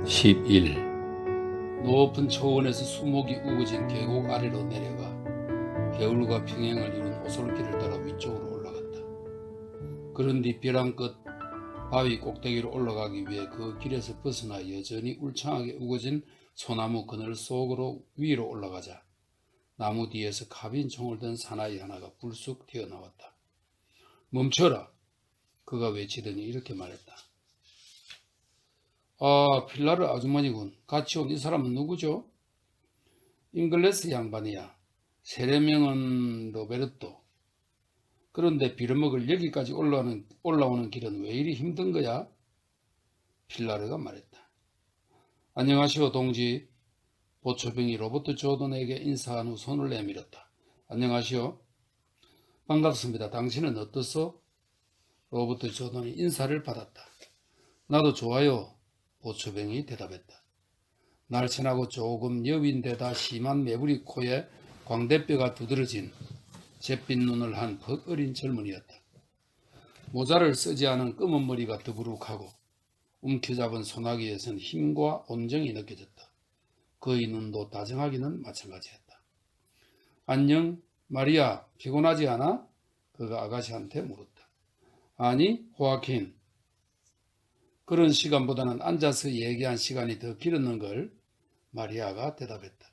11. 높은 초원에서 수목이 우거진 계곡 아래로 내려가 개울과 평행을 이룬 오솔길을 따라 위쪽으로 올라갔다. 그런 뒤 벼랑 끝 바위 꼭대기로 올라가기 위해 그 길에서 벗어나 여전히 울창하게 우거진 소나무 그늘 속으로 위로 올라가자 나무 뒤에서 카빈 총을 든 사나이 하나가 불쑥 튀어나왔다. 멈춰라! 그가 외치더니 이렇게 말했다. 아, 필라르 아주머니군. 같이 온 이 사람은 누구죠? 잉글레스 양반이야. 세례명은 로베르토. 그런데 빌어먹을 여기까지 올라오는 길은 왜 이리 힘든 거야? 필라르가 말했다. 안녕하시오, 동지. 보초병이 로버트 조던에게 인사한 후 손을 내밀었다. 안녕하시오. 반갑습니다. 당신은 어떻소? 로버트 조던이 인사를 받았다. 나도 좋아요. 보초병이 대답했다. 날씬하고 조금 여윈데다 심한 매부리 코에 광대뼈가 두드러진 잿빛 눈을 한 퍽 어린 젊은이였다. 모자를 쓰지 않은 검은 머리가 더부룩하고 움켜잡은 소나기에선 힘과 온정이 느껴졌다. 그의 눈도 다정하기는 마찬가지였다. 안녕, 마리아, 피곤하지 않아? 그가 아가씨한테 물었다. 아니, 호아킨. 그런 시간보다는 앉아서 얘기한 시간이 더 길었는 걸 마리아가 대답했다.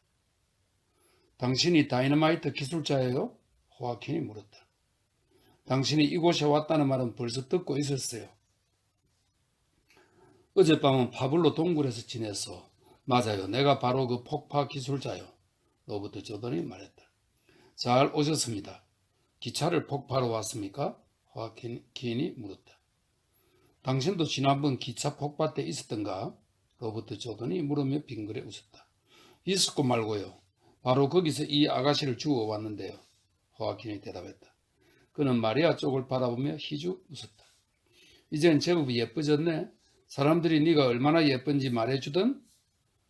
당신이 다이너마이트 기술자예요? 호아킨이 물었다. 당신이 이곳에 왔다는 말은 벌써 듣고 있었어요. 어젯밤은 파블로 동굴에서 지냈어. 맞아요. 내가 바로 그 폭파 기술자요. 로버트 조던이 말했다. 잘 오셨습니다. 기차를 폭파하러 왔습니까? 호아킨이 물었다. 당신도 지난번 기차 폭파 때 있었던가? 로버트 조던이 물으며 빙그레 웃었다. 있었고 말고요. 바로 거기서 이 아가씨를 주워 왔는데요. 호아킨이 대답했다. 그는 마리아 쪽을 바라보며 희죽 웃었다. 이젠 제법 예뻐졌네. 사람들이 네가 얼마나 예쁜지 말해주던?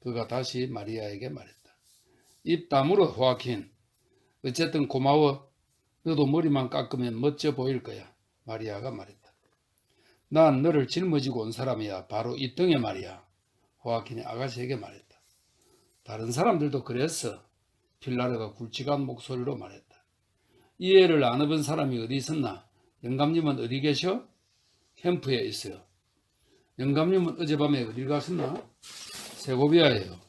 그가 다시 마리아에게 말했다. 입 다물어, 호아킨. 어쨌든 고마워. 너도 머리만 깎으면 멋져 보일 거야. 마리아가 말했다. 난 너를 짊어지고 온 사람이야. 바로 이 등에 말이야. 호아킨이 아가씨에게 말했다. 다른 사람들도 그랬어. 필라르가 굵직한 목소리로 말했다. 이 애를 안 해본 사람이 어디 있었나? 영감님은 어디 계셔? 캠프에 있어요. 영감님은 어젯밤에 어디 가셨나? 세고비아예요.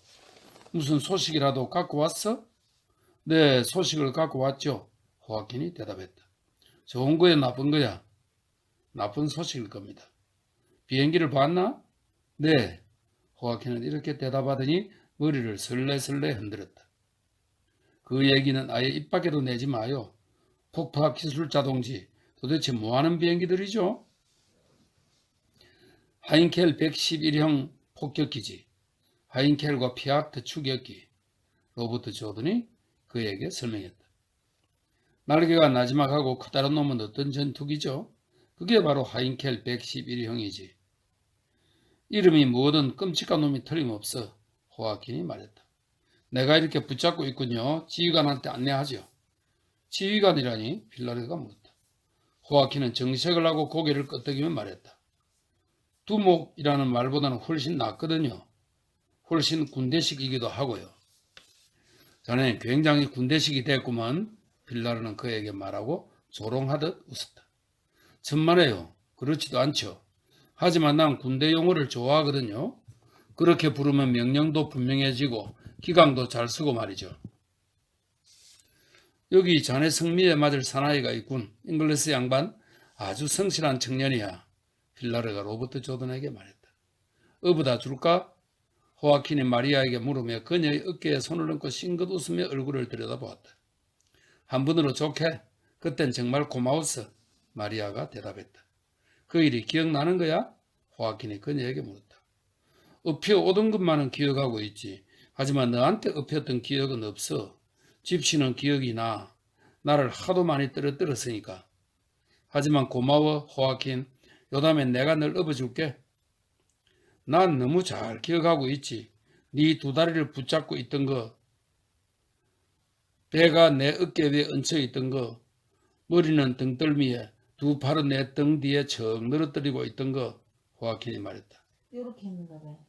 무슨 소식이라도 갖고 왔어? 네, 소식을 갖고 왔죠. 호아킨이 대답했다. 좋은 거야, 나쁜 거야? 나쁜 소식일 겁니다. 비행기를 봤나? 네. 호아킨은 이렇게 대답하더니 머리를 설레설레 흔들었다. 그 얘기는 아예 입 밖에도 내지 마요. 폭파 기술자 동지, 도대체 뭐하는 비행기들이죠? 하인켈 111형 폭격기지. 하인켈과 피아트 추격기. 로버트 조던이 그에게 설명했다. 날개가 나지막하고 커다란 놈은 어떤 전투기죠? 그게 바로 하인켈 111형이지. 이름이 뭐든 끔찍한 놈이 틀림없어. 호아킨이 말했다. 내가 이렇게 붙잡고 있군요. 지휘관한테 안내하죠. 지휘관이라니? 필라르가 물었다. 호아킨은 정색을 하고 고개를 끄덕이며 말했다. 두목이라는 말보다는 훨씬 낫거든요. 훨씬 군대식이기도 하고요. 자네는 굉장히 군대식이 됐구먼. 필라르는 그에게 말하고 조롱하듯 웃었다. 천만에요. 그렇지도 않죠. 하지만 난 군대 용어를 좋아하거든요. 그렇게 부르면 명령도 분명해지고 기강도 잘 쓰고 말이죠. 여기 자네 성미에 맞을 사나이가 있군. 잉글리스 양반. 아주 성실한 청년이야. 필라르가 로버트 조던에게 말했다. 어부다 줄까? 호아킨이 마리아에게 물으며 그녀의 어깨에 손을 얹고 싱긋 웃으며 얼굴을 들여다보았다. 한 분으로 좋게. 그땐 정말 고마웠어. 마리아가 대답했다. 그 일이 기억나는 거야? 호아킨이 그녀에게 물었다. 엎혀 오던 것만은 기억하고 있지. 하지만 너한테 엎였던 기억은 없어. 집시는 기억이 나. 나를 하도 많이 떨어뜨렸으니까. 하지만 고마워, 호아킨. 요담엔 내가 널 업어줄게. 난 너무 잘 기억하고 있지. 네 두 다리를 붙잡고 있던 거. 배가 내 어깨 위에 얹혀 있던 거. 머리는 등덜미에 두 팔은 내 등 뒤에 척 늘어뜨리고 있던 거. 호아킨이 말했다. 이렇게 했는가 봐요.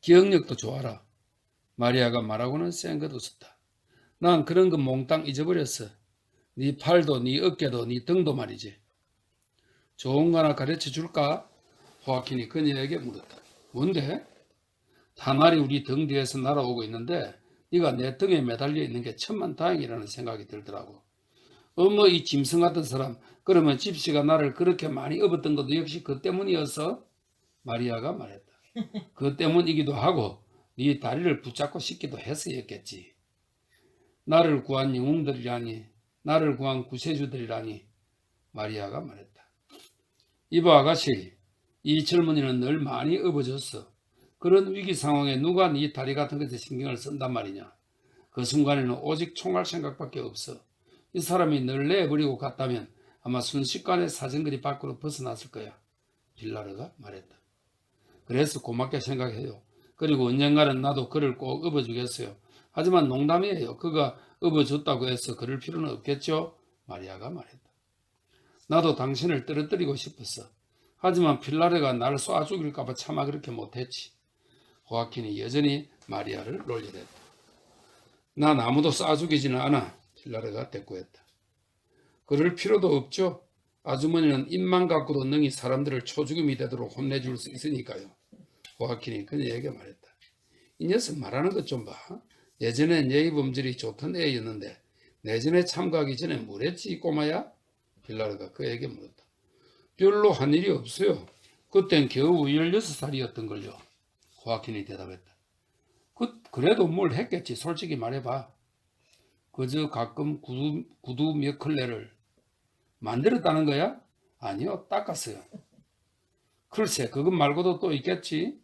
기억력도 좋아라. 마리아가 말하고는 쌩긋 웃었다. 난 그런 거 몽땅 잊어버렸어. 네 팔도 네 어깨도 네 등도 말이지. 좋은 거 하나 가르쳐 줄까? 호아킨이 그녀에게 물었다. 뭔데? 다날이 우리 등 뒤에서 날아오고 있는데 네가 내 등에 매달려 있는 게 천만다행이라는 생각이 들더라고. 어머 이 짐승 같은 사람, 그러면 집시가 나를 그렇게 많이 업었던 것도 역시 그 때문이어서? 마리아가 말했다. 그 때문이기도 하고 네 다리를 붙잡고 씻기도 해서였겠지. 나를 구한 영웅들이라니, 나를 구한 구세주들이라니. 마리아가 말했다. 이봐 아가씨, 이 젊은이는 늘 많이 업어졌어. 그런 위기 상황에 누가 네 다리 같은 것에 신경을 쓴단 말이냐. 그 순간에는 오직 총알 생각밖에 없어. 이 사람이 늘 내버리고 갔다면 아마 순식간에 사정거리 밖으로 벗어났을 거야. 빌라르가 말했다. 그래서 고맙게 생각해요. 그리고 언젠가는 나도 그를 꼭 업어주겠어요. 하지만 농담이에요. 그가 업어줬다고 해서 그럴 필요는 없겠죠? 마리아가 말했다. 나도 당신을 떨어뜨리고 싶었어. 하지만 필라레가 나를 쏴 죽일까봐 차마 그렇게 못했지. 호아킨이 여전히 마리아를 놀려댔다. 난 아무도 쏴 죽이지는 않아. 필라레가 대꾸했다. 그럴 필요도 없죠. 아주머니는 입만 갖고도 능히 사람들을 초죽음이 되도록 혼내줄 수 있으니까요. 호아킨이 그녀에게 말했다. 이 녀석 말하는 것 좀 봐. 예전엔 예의 범절이 좋던 애였는데 내전에 참가하기 전에 뭘 했지 이 꼬마야? 빌라르가 그에게 물었다. 별로 한 일이 없어요. 그땐 겨우 16살이었던걸요. 호아킨이 대답했다. 그래도 뭘 했겠지. 솔직히 말해봐. 그저 가끔 구두 몇 컬레를 만들었다는 거야? 아니요, 닦았어요. 글쎄, 그것 말고도 또 있겠지.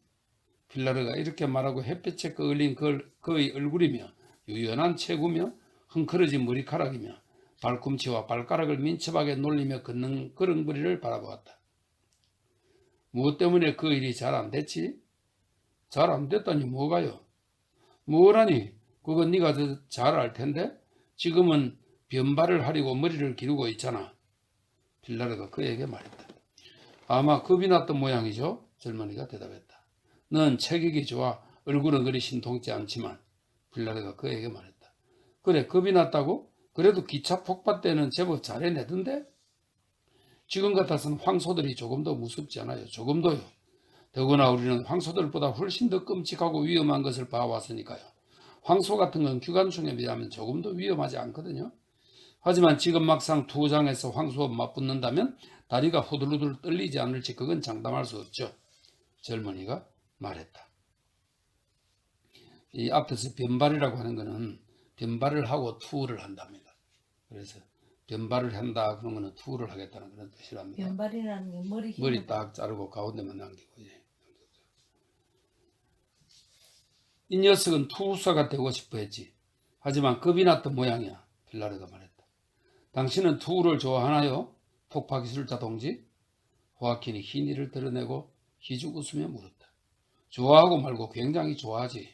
빌라르가 이렇게 말하고 햇빛에 끌린 그의 얼굴이며 유연한 체구며 흥크러진 머리카락이며 발꿈치와 발가락을 민첩하게 놀리며 걷는 그릉부리를 바라보았다. 무엇 때문에 그 일이 잘 안 됐지? 잘 안 됐다니 뭐가요? 뭐라니? 그건 네가 더 잘 알 텐데? 지금은 변발을 하려고 머리를 기르고 있잖아. 빌라르가 그에게 말했다. 아마 겁이 났던 모양이죠? 젊은이가 대답했다. 넌 체격이 좋아 얼굴은 그리 신통치 않지만. 빌라르가 그에게 말했다. 그래, 겁이 났다고? 그래도 기차 폭발 때는 제법 잘 해내던데? 지금 같아서는 황소들이 조금 더 무섭지 않아요. 조금 더요. 더구나 우리는 황소들보다 훨씬 더 끔찍하고 위험한 것을 봐왔으니까요. 황소 같은 건 기관총에 비하면 조금 더 위험하지 않거든요. 하지만 지금 막상 투장에서 황소와 맞붙는다면 다리가 후들후들 떨리지 않을지 그건 장담할 수 없죠. 젊은이가 말했다. 이 앞에서 변발이라고 하는 것은 변발을 하고 투우를 한답니다. 그래서 변발을 한다 그런 거는 투우를 하겠다는 그런 뜻이랍니다. 변발이라는 게 머리 딱 자르고 가운데만 남기고. 예. 이 녀석은 투우사가 되고 싶어 했지. 하지만 겁이 났던 모양이야. 빌라르가 말했다. 당신은 투우를 좋아하나요? 폭파기술자 동지? 호아킨이 흰이를 드러내고 희죽 웃으며 물었다. 좋아하고 말고 굉장히 좋아하지.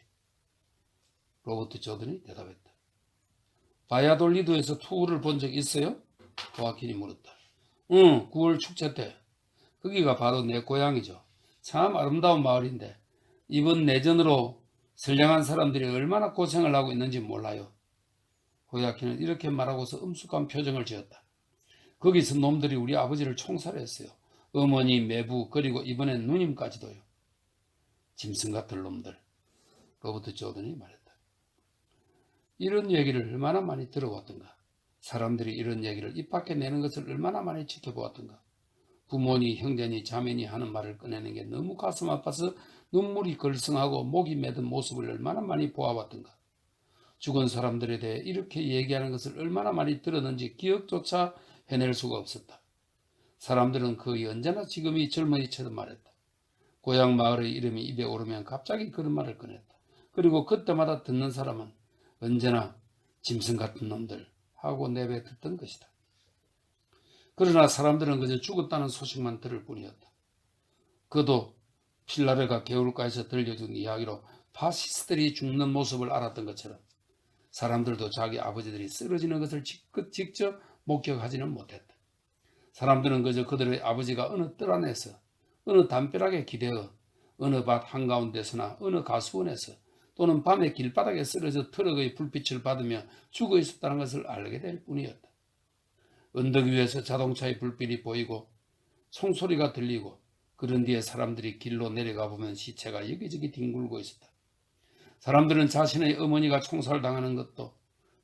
로버트 조던이 대답했다. 바야돌리드에서 투우를 본 적 있어요? 호아킨이 물었다. 응, 9월 축제 때. 거기가 바로 내 고향이죠. 참 아름다운 마을인데 이번 내전으로 선량한 사람들이 얼마나 고생을 하고 있는지 몰라요. 호야키는 이렇게 말하고서 엄숙한 표정을 지었다. 거기서 놈들이 우리 아버지를 총살했어요. 어머니, 매부, 그리고 이번엔 누님까지도요. 짐승 같은 놈들. 로버트 조던이 말했다. 이런 얘기를 얼마나 많이 들어왔던가. 사람들이 이런 얘기를 입 밖에 내는 것을 얼마나 많이 지켜보았던가. 부모니 형제니 자매니 하는 말을 꺼내는 게 너무 가슴 아파서 눈물이 걸성하고 목이 매든 모습을 얼마나 많이 보아왔던가. 죽은 사람들에 대해 이렇게 얘기하는 것을 얼마나 많이 들었는지 기억조차 해낼 수가 없었다. 사람들은 거의 언제나 지금이 젊은이처럼 말했다. 고향 마을의 이름이 입에 오르면 갑자기 그런 말을 꺼냈다. 그리고 그때마다 듣는 사람은 언제나 짐승 같은 놈들 하고 내뱉었던 것이다. 그러나 사람들은 그저 죽었다는 소식만 들을 뿐이었다. 그도 필라레가 개울가에서 들려준 이야기로 파시스트들이 죽는 모습을 알았던 것처럼 사람들도 자기 아버지들이 쓰러지는 것을 직접 목격하지는 못했다. 사람들은 그저 그들의 아버지가 어느 뜰 안에서 어느 담벼락에 기대어 어느 밭 한가운데서나 어느 가수원에서 또는 밤에 길바닥에 쓰러져 트럭의 불빛을 받으며 죽어 있었다는 것을 알게 될 뿐이었다. 언덕 위에서 자동차의 불빛이 보이고 총소리가 들리고 그런 뒤에 사람들이 길로 내려가 보면 시체가 여기저기 뒹굴고 있었다. 사람들은 자신의 어머니가 총살당하는 것도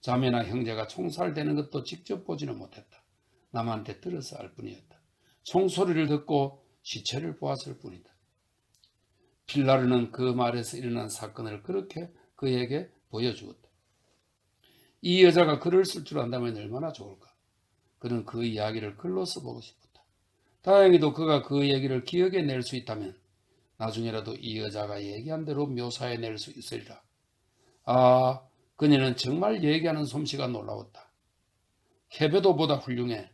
자매나 형제가 총살되는 것도 직접 보지는 못했다. 남한테 들어서 알 뿐이었다. 총소리를 듣고 시체를 보았을 뿐이다. 필라르는 그 말에서 일어난 사건을 그렇게 그에게 보여주었다. 이 여자가 글을 쓸 줄 안다면 얼마나 좋을까. 그는 그 이야기를 글로 써보고 싶었다. 다행히도 그가 그 얘기를 기억해낼 수 있다면 나중에라도 이 여자가 얘기한 대로 묘사해낼 수 있으리라. 아, 그녀는 정말 얘기하는 솜씨가 놀라웠다. 케베도보다 훌륭해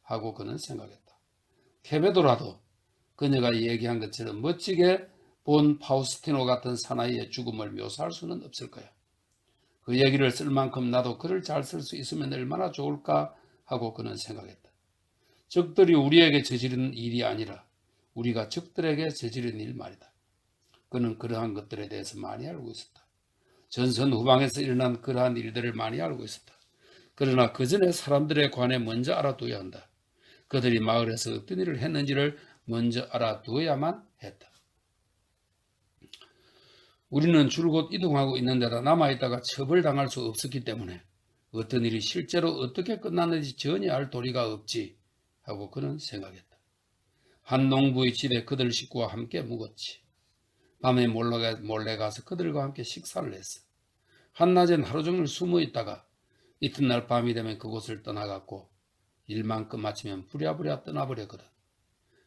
하고 그는 생각했다. 케베도라도 그녀가 얘기한 것처럼 멋지게 본 파우스티노 같은 사나이의 죽음을 묘사할 수는 없을 거야. 그 얘기를 쓸 만큼 나도 글을 잘 쓸 수 있으면 얼마나 좋을까 하고 그는 생각했다. 적들이 우리에게 저지른 일이 아니라 우리가 적들에게 저지른 일 말이다. 그는 그러한 것들에 대해서 많이 알고 있었다. 전선 후방에서 일어난 그러한 일들을 많이 알고 있었다. 그러나 그 전에 사람들에 관해 먼저 알아둬야 한다. 그들이 마을에서 어떤 일을 했는지를 먼저 알아두어야만 했다. 우리는 줄곧 이동하고 있는 데다 남아있다가 처벌당할 수 없었기 때문에 어떤 일이 실제로 어떻게 끝났는지 전혀 알 도리가 없지 하고 그는 생각했다. 한 농부의 집에 그들 식구와 함께 묵었지. 밤에 몰래 가서 그들과 함께 식사를 했어. 한낮엔 하루 종일 숨어 있다가 이튿날 밤이 되면 그곳을 떠나갔고 일만 끝마치면 부랴부랴 떠나버렸거든.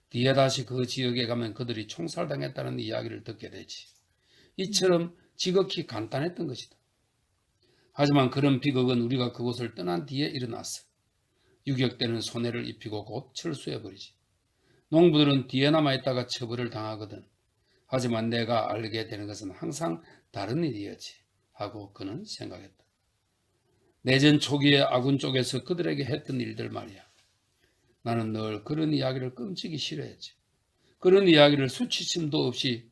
뒤에 다시 그 지역에 가면 그들이 총살당했다는 이야기를 듣게 되지. 이처럼 지극히 간단했던 것이다. 하지만 그런 비극은 우리가 그곳을 떠난 뒤에 일어났어. 유격되는 손해를 입히고 곧 철수해버리지. 농부들은 뒤에 남아있다가 처벌을 당하거든. 하지만 내가 알게 되는 것은 항상 다른 일이었지 하고 그는 생각했다. 내전 초기에 아군 쪽에서 그들에게 했던 일들 말이야. 나는 늘 그런 이야기를 끔찍이 싫어했지. 그런 이야기를 수치심도 없이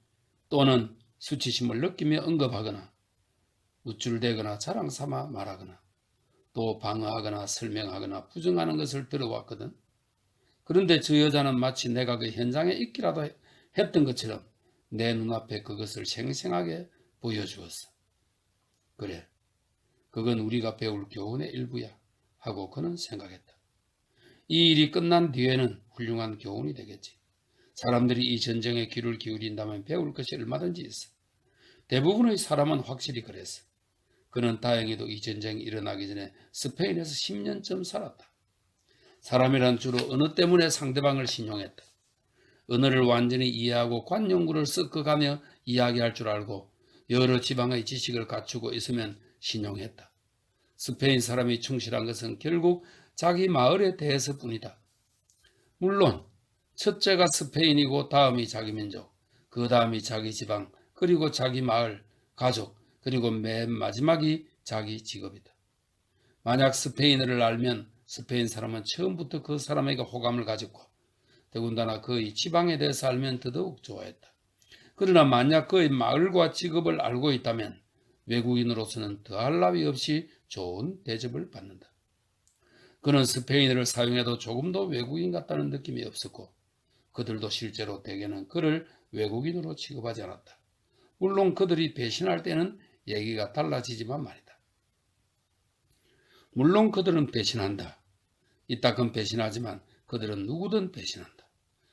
또는 수치심을 느끼며 언급하거나 우쭐대거나 자랑삼아 말하거나 또 방어하거나 설명하거나 부정하는 것을 들어왔거든. 그런데 저 여자는 마치 내가 그 현장에 있기라도 했던 것처럼 내 눈앞에 그것을 생생하게 보여주었어. 그래, 그건 우리가 배울 교훈의 일부야 하고 그는 생각했다. 이 일이 끝난 뒤에는 훌륭한 교훈이 되겠지. 사람들이 이 전쟁에 귀를 기울인다면 배울 것이 얼마든지 있어. 대부분의 사람은 확실히 그랬어. 그는 다행히도 이 전쟁이 일어나기 전에 스페인에서 10년쯤 살았다. 사람이란 주로 언어 때문에 상대방을 신용했다. 언어를 완전히 이해하고 관용구를 섞어가며 이야기할 줄 알고 여러 지방의 지식을 갖추고 있으면 신용했다. 스페인 사람이 충실한 것은 결국 자기 마을에 대해서뿐이다. 물론 첫째가 스페인이고 다음이 자기 민족, 그 다음이 자기 지방, 그리고 자기 마을, 가족, 그리고 맨 마지막이 자기 직업이다. 만약 스페인어를 알면 스페인 사람은 처음부터 그 사람에게 호감을 가졌고 더군다나 그의 지방에 대해서 알면 더더욱 좋아했다. 그러나 만약 그의 마을과 직업을 알고 있다면 외국인으로서는 더할 나위 없이 좋은 대접을 받는다. 그는 스페인어를 사용해도 조금도 외국인 같다는 느낌이 없었고 그들도 실제로 대개는 그를 외국인으로 취급하지 않았다. 물론 그들이 배신할 때는 얘기가 달라지지만 말이다. 물론 그들은 배신한다. 이따금 배신하지만 그들은 누구든 배신한다.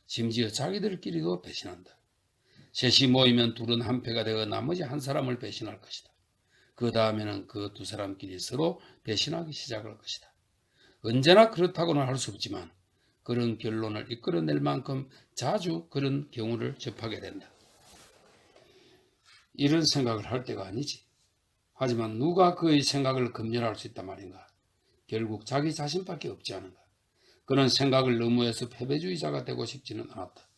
심지어 자기들끼리도 배신한다. 셋이 모이면 둘은 한 패가 되어 나머지 한 사람을 배신할 것이다. 그 다음에는 그 두 사람끼리 서로 배신하기 시작할 것이다. 언제나 그렇다고는 할 수 없지만 그런 결론을 이끌어낼 만큼 자주 그런 경우를 접하게 된다. 이런 생각을 할 때가 아니지. 하지만 누가 그의 생각을 검열할 수 있단 말인가? 결국 자기 자신밖에 없지 않은가? 그런 생각을 너무해서 패배주의자가 되고 싶지는 않았다.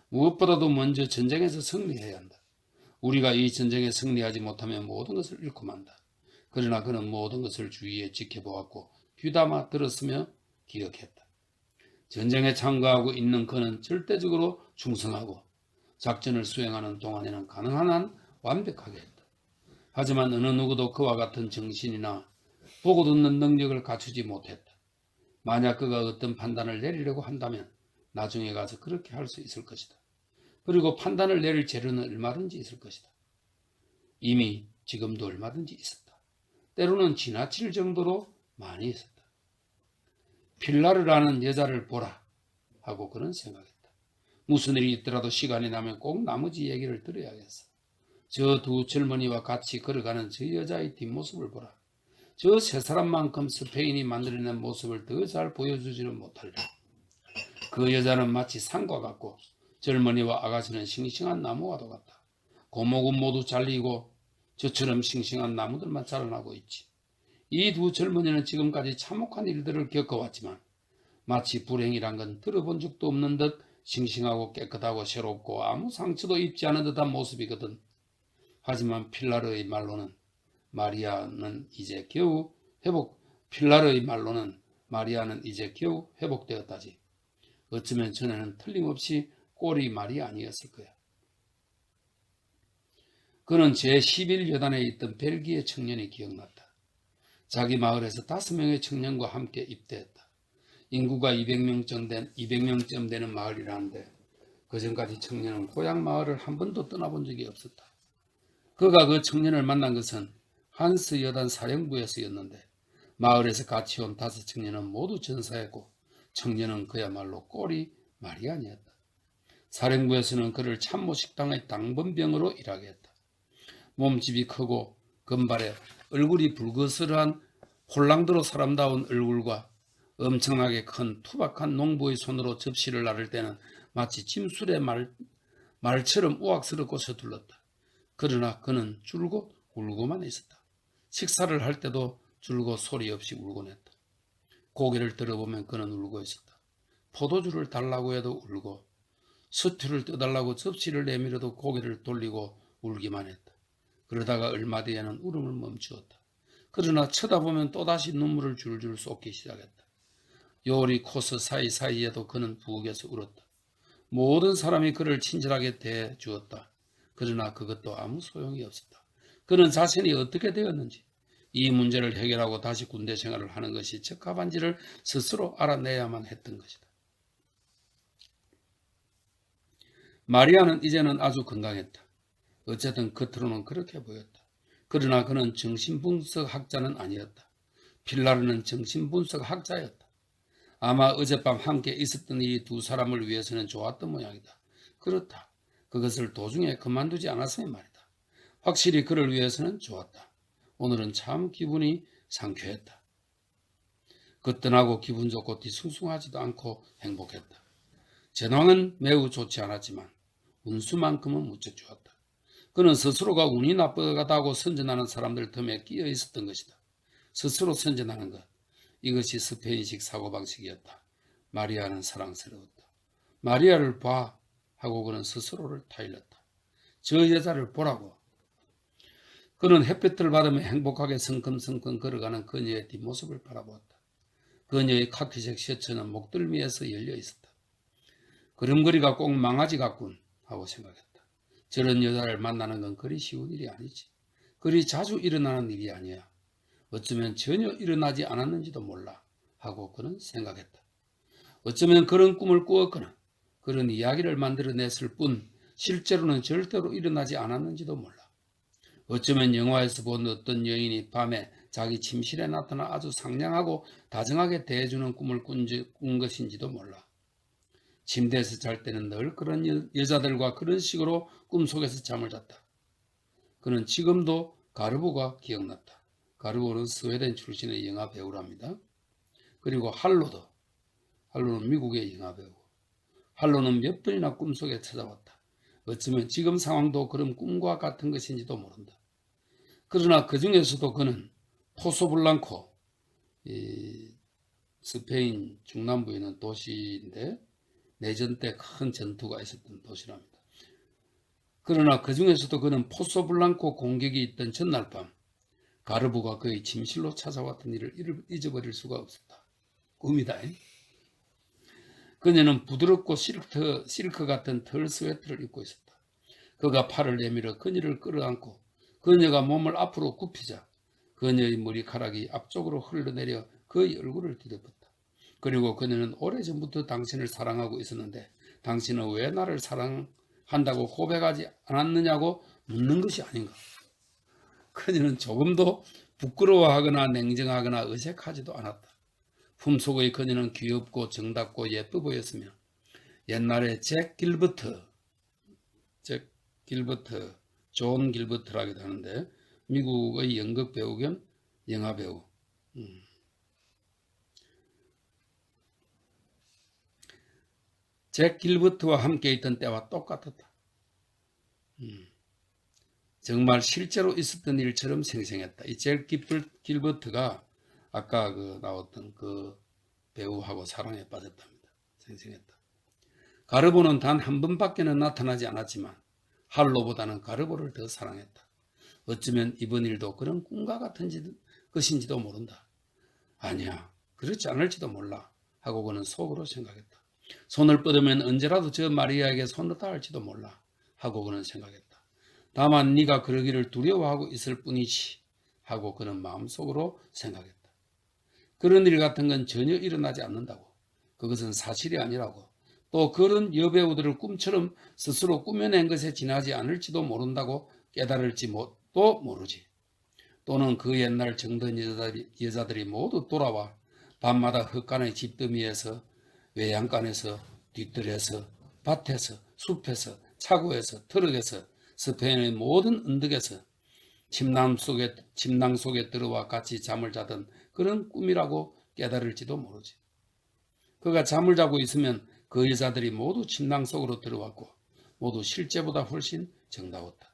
무엇보다도 먼저 전쟁에서 승리해야 한다. 우리가 이 전쟁에 승리하지 못하면 모든 것을 잃고 만다. 그러나 그는 모든 것을 주위에 지켜보았고 귀담아 들었으며 기억했다. 전쟁에 참가하고 있는 그는 절대적으로 충성하고 작전을 수행하는 동안에는 가능한 한 완벽하게 했다. 하지만 어느 누구도 그와 같은 정신이나 보고 듣는 능력을 갖추지 못했다. 만약 그가 어떤 판단을 내리려고 한다면 나중에 가서 그렇게 할 수 있을 것이다. 그리고 판단을 내릴 재료는 얼마든지 있을 것이다. 이미 지금도 얼마든지 있었다. 때로는 지나칠 정도로 많이 있었다. 필라르라는 여자를 보라 하고 그는 생각했다. 무슨 일이 있더라도 시간이 나면 꼭 나머지 얘기를 들어야겠어. 저 두 젊은이와 같이 걸어가는 저 여자의 뒷모습을 보라. 저 세 사람만큼 스페인이 만들어낸 모습을 더 잘 보여주지는 못할래. 그 여자는 마치 산과 같고 젊은이와 아가씨는 싱싱한 나무와도 같다. 고목은 모두 잘리고 저처럼 싱싱한 나무들만 자라나고 있지. 이 두 젊은이는 지금까지 참혹한 일들을 겪어왔지만 마치 불행이란 건 들어본 적도 없는 듯 싱싱하고 깨끗하고 새롭고 아무 상처도 입지 않은 듯한 모습이거든. 하지만 필라르의 말로는 마리아는 이제 겨우 회복되었다지. 어쩌면 전에는 틀림없이 꼴이 말이 아니었을 거야. 그는 제11여단에 있던 벨기에 청년이 기억났다. 자기 마을에서 5명의 청년과 함께 입대했다. 인구가 200명쯤 되는 마을이라는데 그전까지 청년은 고향 마을을 한 번도 떠나본 적이 없었다. 그가 그 청년을 만난 것은 한스 여단 사령부에서였는데 마을에서 같이 온 5청년은 모두 전사했고 청년은 그야말로 꼴이 말이 아니었다. 사령부에서는 그를 참모 식당의 당번병으로 일하게 했다. 몸집이 크고 금발에 얼굴이 불그스름한 홀랑도로 사람다운 얼굴과 엄청나게 큰 투박한 농부의 손으로 접시를 나를 때는 마치 짐술의 말처럼 우악스럽고 서툴렀다. 그러나 그는 줄곧 울고만 있었다. 식사를 할 때도 줄곧 소리 없이 울곤 했다. 고개를 들어보면 그는 울고 있었다. 포도주를 달라고 해도 울고 수트를 떠달라고 접시를 내밀어도 고개를 돌리고 울기만 했다. 그러다가 얼마 뒤에는 울음을 멈추었다. 그러나 쳐다보면 또다시 눈물을 줄줄 쏟기 시작했다. 요리 코스 사이사이에도 그는 부엌에서 울었다. 모든 사람이 그를 친절하게 대해주었다. 그러나 그것도 아무 소용이 없었다. 그는 자신이 어떻게 되었는지, 이 문제를 해결하고 다시 군대 생활을 하는 것이 적합한지를 스스로 알아내야만 했던 것이다. 마리아는 이제는 아주 건강했다. 어쨌든 겉으로는 그렇게 보였다. 그러나 그는 정신분석학자는 아니었다. 필라르는 정신분석학자였다. 아마 어젯밤 함께 있었던 이 두 사람을 위해서는 좋았던 모양이다. 그렇다. 그것을 도중에 그만두지 않았으면 말이다. 확실히 그를 위해서는 좋았다. 오늘은 참 기분이 상쾌했다. 거뜬하고 기분 좋고 뒤숭숭하지도 않고 행복했다. 전황은 매우 좋지 않았지만 운수만큼은 무척 좋았다. 그는 스스로가 운이 나쁘다고 선전하는 사람들 틈에 끼어 있었던 것이다. 스스로 선전하는 것. 이것이 스페인식 사고방식이었다. 마리아는 사랑스러웠다. 마리아를 봐 하고 그는 스스로를 타일렀다. 저 여자를 보라고. 그는 햇볕을 받으며 행복하게 성큼성큼 걸어가는 그녀의 뒷모습을 바라보았다. 그녀의 카키색 셔츠는 목덜미에서 열려 있었다. 걸음걸이가 꼭 망아지 같군 하고 생각했다. 저런 여자를 만나는 건 그리 쉬운 일이 아니지. 그리 자주 일어나는 일이 아니야. 어쩌면 전혀 일어나지 않았는지도 몰라 하고 그는 생각했다. 어쩌면 그런 꿈을 꾸었거나 그런 이야기를 만들어냈을 뿐 실제로는 절대로 일어나지 않았는지도 몰라. 어쩌면 영화에서 본 어떤 여인이 밤에 자기 침실에 나타나 아주 상냥하고 다정하게 대해주는 꿈을 꾼 것인지도 몰라. 침대에서 잘 때는 늘 그런 여자들과 그런 식으로 꿈속에서 잠을 잤다. 그는 지금도 가르보가 기억났다. 가르보는 스웨덴 출신의 영화 배우랍니다. 그리고 할로는 미국의 영화 배우. 할로는 몇 번이나 꿈속에 찾아왔다. 어쩌면 지금 상황도 그런 꿈과 같은 것인지도 모른다. 그러나 그 중에서도 그는 포소블랑코, 스페인 중남부에 있는 도시인데 내전 때 큰 전투가 있었던 도시랍니다. 그러나 그 중에서도 그는 포소블랑코 공격이 있던 전날 밤 가르보가 그의 침실로 찾아왔던 일을 잊어버릴 수가 없었다. 꿈이다. 그녀는 부드럽고 실크 같은 털 스웨터를 입고 있었다. 그가 팔을 내밀어 그녀를 끌어안고 그녀가 몸을 앞으로 굽히자 그녀의 머리카락이 앞쪽으로 흘러내려 그의 얼굴을 뒤덮었다. 그리고 그녀는 오래전부터 당신을 사랑하고 있었는데 당신은 왜 나를 사랑한다고 고백하지 않았느냐고 묻는 것이 아닌가. 그녀는 조금도 부끄러워하거나 냉정하거나 어색하지도 않았다. 품속의 그녀는 귀엽고 정답고 예뻐 보였으며 옛날에 존 길버트라기도 하는데 미국의 연극 배우 겸 영화 배우. 잭 길버트와 함께 있던 때와 똑같았다. 정말 실제로 있었던 일처럼 생생했다. 이 잭 길버트가 아까 나왔던 그 배우하고 사랑에 빠졌답니다. 생생했다. 가르보는 단 한 번밖에는 나타나지 않았지만 할로보다는 가르보를 더 사랑했다. 어쩌면 이번 일도 그런 꿈과 같은 것인지도 모른다. 아니야, 그렇지 않을지도 몰라 하고 그는 속으로 생각했다. 손을 뻗으면 언제라도 저 마리아에게 손을 닿을지도 몰라 하고 그는 생각했다. 다만 네가 그러기를 두려워하고 있을 뿐이지 하고 그는 마음속으로 생각했다. 그런 일 같은 건 전혀 일어나지 않는다고. 그것은 사실이 아니라고. 또 그런 여배우들을 꿈처럼 스스로 꾸며낸 것에 지나지 않을지도 모른다고 깨달을지 또 모르지. 또는 그 옛날 정든 여자들이 모두 돌아와 밤마다 흙간의 집더미에서 외양간에서 뒤뜰에서 밭에서 숲에서 차고에서 트럭에서 스페인의 모든 언덕에서 침낭 속에 들어와 같이 잠을 자던 그런 꿈이라고 깨달을지도 모르지. 그가 잠을 자고 있으면 그 여자들이 모두 침낭 속으로 들어왔고 모두 실제보다 훨씬 정다웠다.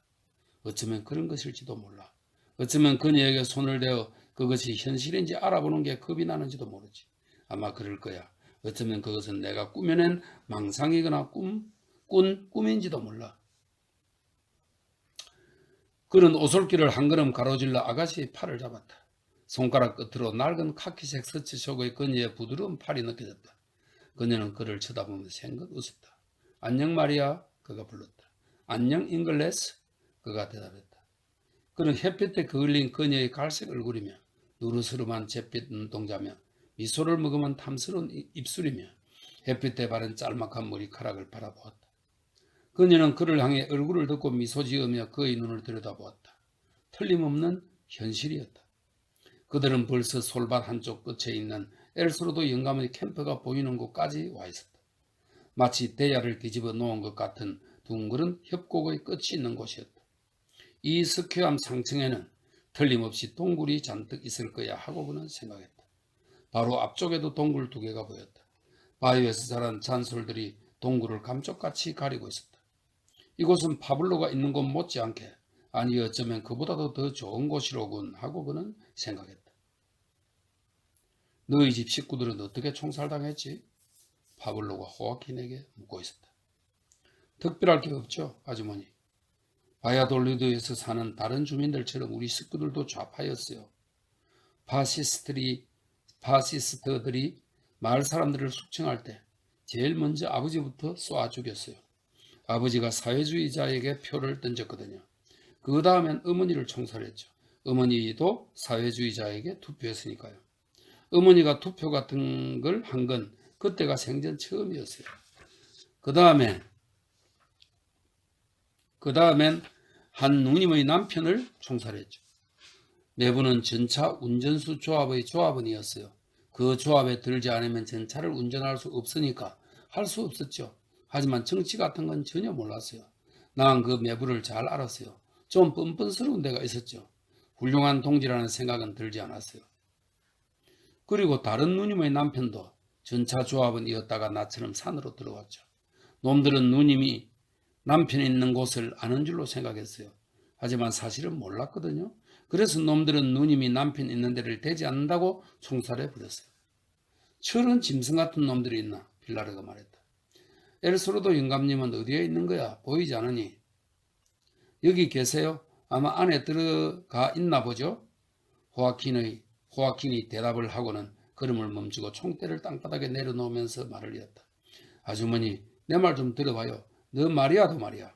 어쩌면 그런 것일지도 몰라. 어쩌면 그녀에게 손을 대어 그것이 현실인지 알아보는 게 겁이 나는지도 모르지. 아마 그럴 거야. 어쩌면 그것은 내가 꾸며낸 망상이거나 꾼 꿈인지도 몰라. 그는 오솔길을 한 걸음 가로질러 아가씨의 팔을 잡았다. 손가락 끝으로 낡은 카키색 서치속의 그녀의 부드러운 팔이 느껴졌다. 그녀는 그를 쳐다보며 생긋 웃었다. 안녕 마리아, 그가 불렀다. 안녕 잉글레스, 그가 대답했다. 그는 햇빛에 그을린 그녀의 갈색 얼굴이며 누르스름한 잿빛 눈동자며 미소를 머금은 탐스러운 입술이며 햇빛에 바른 짤막한 머리카락을 바라보았다. 그녀는 그를 향해 얼굴을 덮고 미소 지으며 그의 눈을 들여다보았다. 틀림없는 현실이었다. 그들은 벌써 솔밭 한쪽 끝에 있는 엘스로도 영감의 캠프가 보이는 곳까지 와 있었다. 마치 대야를 뒤집어 놓은 것 같은 둥그런 협곡의 끝이 있는 곳이었다. 이 스퀘암 상층에는 틀림없이 동굴이 잔뜩 있을 거야 하고 그는 생각했다. 바로 앞쪽에도 동굴 2개가 보였다. 바위에서 자란 잔솔들이 동굴을 감쪽같이 가리고 있었다. 이곳은 파블로가 있는 곳 못지않게 아니 어쩌면 그보다도 더 좋은 곳이로군 하고 그는 생각했다. 너희 집 식구들은 어떻게 총살당했지? 파블로가 호아킨에게 묻고 있었다. 특별할 게 없죠, 아주머니. 바야돌리드에서 사는 다른 주민들처럼 우리 식구들도 좌파였어요. 파시스트들이 마을 사람들을 숙청할 때 제일 먼저 아버지부터 쏘아 죽였어요. 아버지가 사회주의자에게 표를 던졌거든요. 그 다음엔 어머니를 총살했죠. 어머니도 사회주의자에게 투표했으니까요. 어머니가 투표 같은 걸 한 건 그때가 생전 처음이었어요. 그 다음엔 한 누님의 남편을 총살했죠. 내부는 전차 운전수 조합의 조합원이었어요. 그 조합에 들지 않으면 전차를 운전할 수 없으니까 할 수 없었죠. 하지만 정치 같은 건 전혀 몰랐어요. 난 그 매부를 잘 알았어요. 좀 뻔뻔스러운 데가 있었죠. 훌륭한 동지라는 생각은 들지 않았어요. 그리고 다른 누님의 남편도 전차 조합원이었다가 나처럼 산으로 들어왔죠. 놈들은 누님이 남편이 있는 곳을 아는 줄로 생각했어요. 하지만 사실은 몰랐거든요. 그래서 놈들은 누님이 남편 있는 데를 대지 않는다고 총살해 버렸어요. 저런 짐승 같은 놈들이 있나? 빌라르가 말했다. 엘스로도 영감님은 어디에 있는 거야? 보이지 않으니? 여기 계세요? 아마 안에 들어가 있나 보죠? 호아킨이 대답을 하고는 걸음을 멈추고 총대를 땅바닥에 내려놓으면서 말을 이었다. 아주머니, 내 말 좀 들어봐요. 너 마리아도 말이야.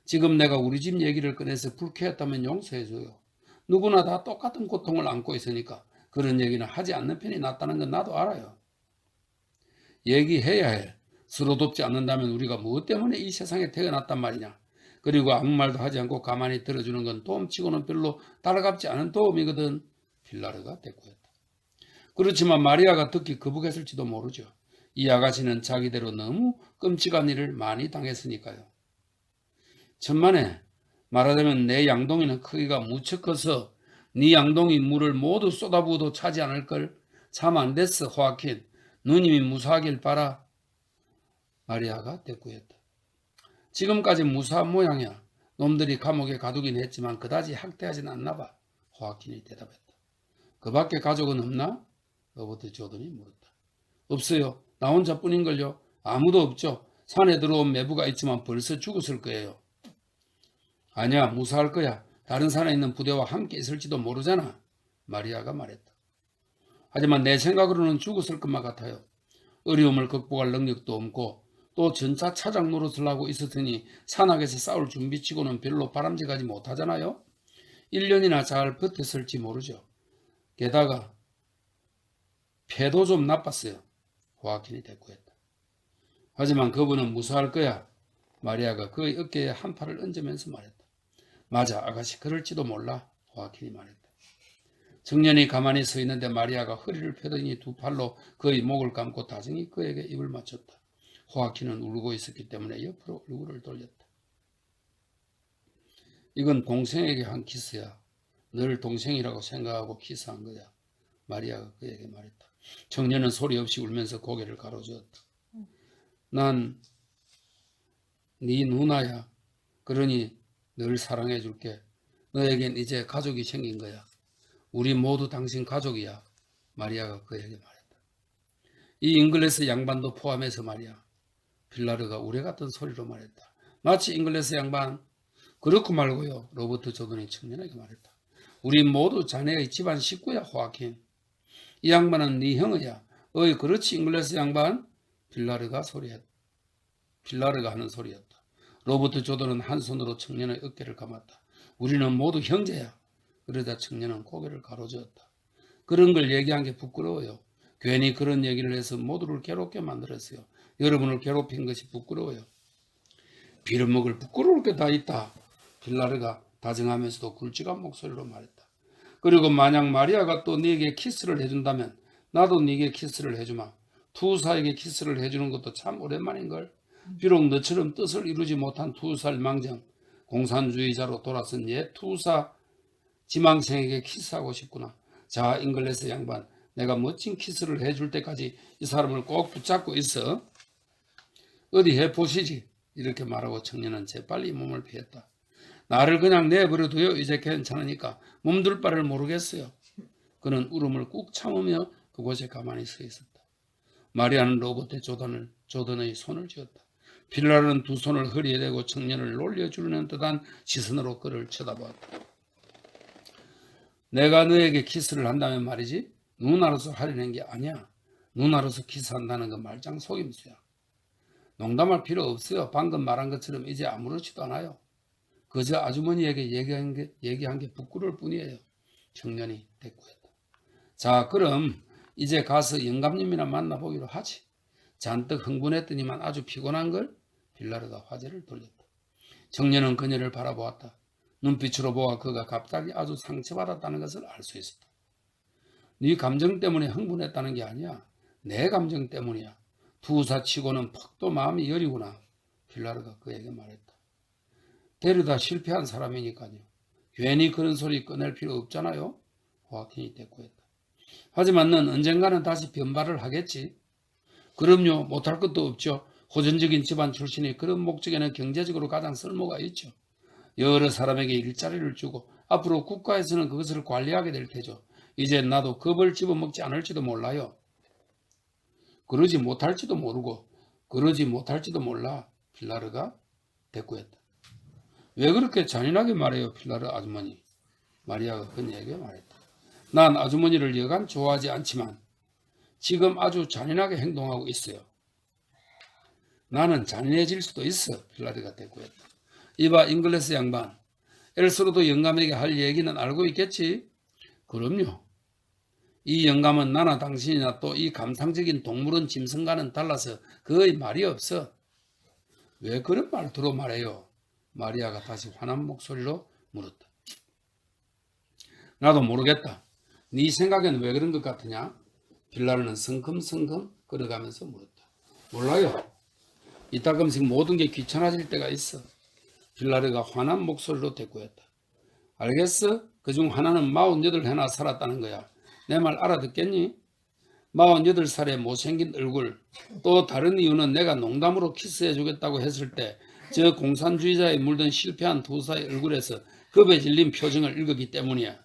지금 내가 우리 집 얘기를 꺼내서 불쾌했다면 용서해줘요. 누구나 다 똑같은 고통을 안고 있으니까 그런 얘기는 하지 않는 편이 낫다는 건 나도 알아요. 얘기해야 해. 서로 돕지 않는다면 우리가 무엇 때문에 이 세상에 태어났단 말이냐. 그리고 아무 말도 하지 않고 가만히 들어주는 건 도움치고는 별로 달갑지 않은 도움이거든. 빌라르가 대꾸했다. 그렇지만 마리아가 듣기 거북했을지도 모르죠. 이 아가씨는 자기대로 너무 끔찍한 일을 많이 당했으니까요. 천만에 말하자면 내 양동이는 크기가 무척 커서 네 양동이 물을 모두 쏟아부어도 차지 않을 걸. 참 안 됐어, 호아킨. 누님이 무사하길 바라. 마리아가 대꾸했다. 지금까지 무사한 모양이야. 놈들이 감옥에 가두긴 했지만 그다지 학대하진 않나 봐. 호아킨이 대답했다. 그 밖에 가족은 없나? 로버트 조던이 물었다. 없어요. 나 혼자뿐인걸요. 아무도 없죠. 산에 들어온 매부가 있지만 벌써 죽었을 거예요. 아니야, 무사할 거야. 다른 산에 있는 부대와 함께 있을지도 모르잖아. 마리아가 말했다. 하지만 내 생각으로는 죽었을 것만 같아요. 어려움을 극복할 능력도 없고 또 전차 차장 노릇을 하고 있었으니 산악에서 싸울 준비치고는 별로 바람직하지 못하잖아요. 1년이나 잘 버텼을지 모르죠. 게다가 폐도 좀 나빴어요. 호아킨이 대꾸했다. 하지만 그분은 무사할 거야. 마리아가 그의 어깨에 한 팔을 얹으면서 말했다. 맞아, 아가씨 그럴지도 몰라. 호아킨이 말했다. 청년이 가만히 서 있는데 마리아가 허리를 펴더니 두 팔로 그의 목을 감고 다정히 그에게 입을 맞췄다. 호아킨은 울고 있었기 때문에 옆으로 얼굴을 돌렸다. 이건 동생에게 한 키스야. 늘 동생이라고 생각하고 키스한 거야. 마리아가 그에게 말했다. 청년은 소리 없이 울면서 고개를 가로저었다. 난 네 누나야. 그러니 늘 사랑해 줄게. 너에겐 이제 가족이 생긴 거야. 우리 모두 당신 가족이야. 마리아가 그에게 말했다. 이 잉글레스 양반도 포함해서 말이야. 빌라르가 우레 같은 소리로 말했다. 마치 잉글레스 양반. 그렇고 말고요. 로버트 조던이 청년에게 말했다. 우리 모두 자네의 집안 식구야, 호아킨. 이 양반은 네 형이야. 어이, 그렇지, 잉글레스 양반. 빌라르가 하는 소리였다. 로버트 조던은 한 손으로 청년의 어깨를 감았다. 우리는 모두 형제야. 그러다 청년은 고개를 가로저었다. 그런 걸 얘기한 게 부끄러워요. 괜히 그런 얘기를 해서 모두를 괴롭게 만들었어요. 여러분을 괴롭힌 것이 부끄러워요. 빌어먹을 부끄러울 게 다 있다. 빌라르가 다정하면서도 굵직한 목소리로 말했다. 그리고 만약 마리아가 또 네게 키스를 해준다면 나도 네게 키스를 해주마. 투사에게 키스를 해주는 것도 참 오랜만인걸. 비록 너처럼 뜻을 이루지 못한 투살 망정, 공산주의자로 돌아선 옛 투사 지망생에게 키스하고 싶구나. 자, 잉글레스 양반, 내가 멋진 키스를 해줄 때까지 이 사람을 꼭 붙잡고 있어. 어디 해보시지. 이렇게 말하고 청년은 재빨리 몸을 피했다. 나를 그냥 내버려둬요. 이제 괜찮으니까 몸둘 바를 모르겠어요. 그는 울음을 꾹 참으며 그곳에 가만히 서 있었다. 마리아는 로버트 조던의 손을 쥐었다. 빌라르는 두 손을 허리에 대고 청년을 놀려주려는 듯한 시선으로 그를 쳐다보았다. 내가 너에게 키스를 한다면 말이지 누나로서 하려는 게 아니야. 누나로서 키스한다는 건 말짱 속임수야. 농담할 필요 없어요. 방금 말한 것처럼 이제 아무렇지도 않아요. 그저 아주머니에게 얘기한 게 부끄러울 뿐이에요. 청년이 대꾸했다. 자, 그럼 이제 가서 영감님이나 만나보기로 하지. 잔뜩 흥분했더니만 아주 피곤한걸? 빌라르가 화제를 돌렸다. 청년은 그녀를 바라보았다. 눈빛으로 보아 그가 갑자기 아주 상처받았다는 것을 알 수 있었다. 네 감정 때문에 흥분했다는 게 아니야. 내 감정 때문이야. 투사치고는 퍽도 마음이 여리구나. 빌라르가 그에게 말했다. 데려다 실패한 사람이니까요. 괜히 그런 소리 꺼낼 필요 없잖아요. 호아킨이 대꾸했다. 하지만 넌 언젠가는 다시 변발을 하겠지. 그럼요. 못할 것도 없죠. 호전적인 집안 출신이 그런 목적에는 경제적으로 가장 쓸모가 있죠. 여러 사람에게 일자리를 주고 앞으로 국가에서는 그것을 관리하게 될 테죠. 이제 나도 겁을 집어먹지 않을지도 몰라요. 그러지 못할지도 모르고 그러지 못할지도 몰라. 빌라르가 대꾸했다. 왜 그렇게 잔인하게 말해요, 빌라르 아주머니? 마리아가 그녀에게 말했다. 난 아주머니를 여간 좋아하지 않지만 지금 아주 잔인하게 행동하고 있어요. 나는 잔인해질 수도 있어. 빌라르가 대꾸했다. 이봐 잉글리스 양반. 엘스로도 영감에게 할 얘기는 알고 있겠지? 그럼요. 이 영감은 나나 당신이나 또 이 감상적인 동물원 짐승과는 달라서 거의 말이 없어. 왜 그런 말투로 말해요? 마리아가 다시 화난 목소리로 물었다. 나도 모르겠다. 네 생각에는 왜 그런 것 같으냐? 빌라르는 성큼성큼 걸어가면서 물었다. 몰라요. 이따금씩 모든 게 귀찮아질 때가 있어. 빌라르가 화난 목소리로 대꾸했다. 알겠어? 그중 하나는 48해나 살았다는 거야. 내 말 알아듣겠니? 48살의 못생긴 얼굴, 또 다른 이유는 내가 농담으로 키스해주겠다고 했을 때 저 공산주의자에 물든 실패한 두사의 얼굴에서 겁에 질린 표정을 읽었기 때문이야.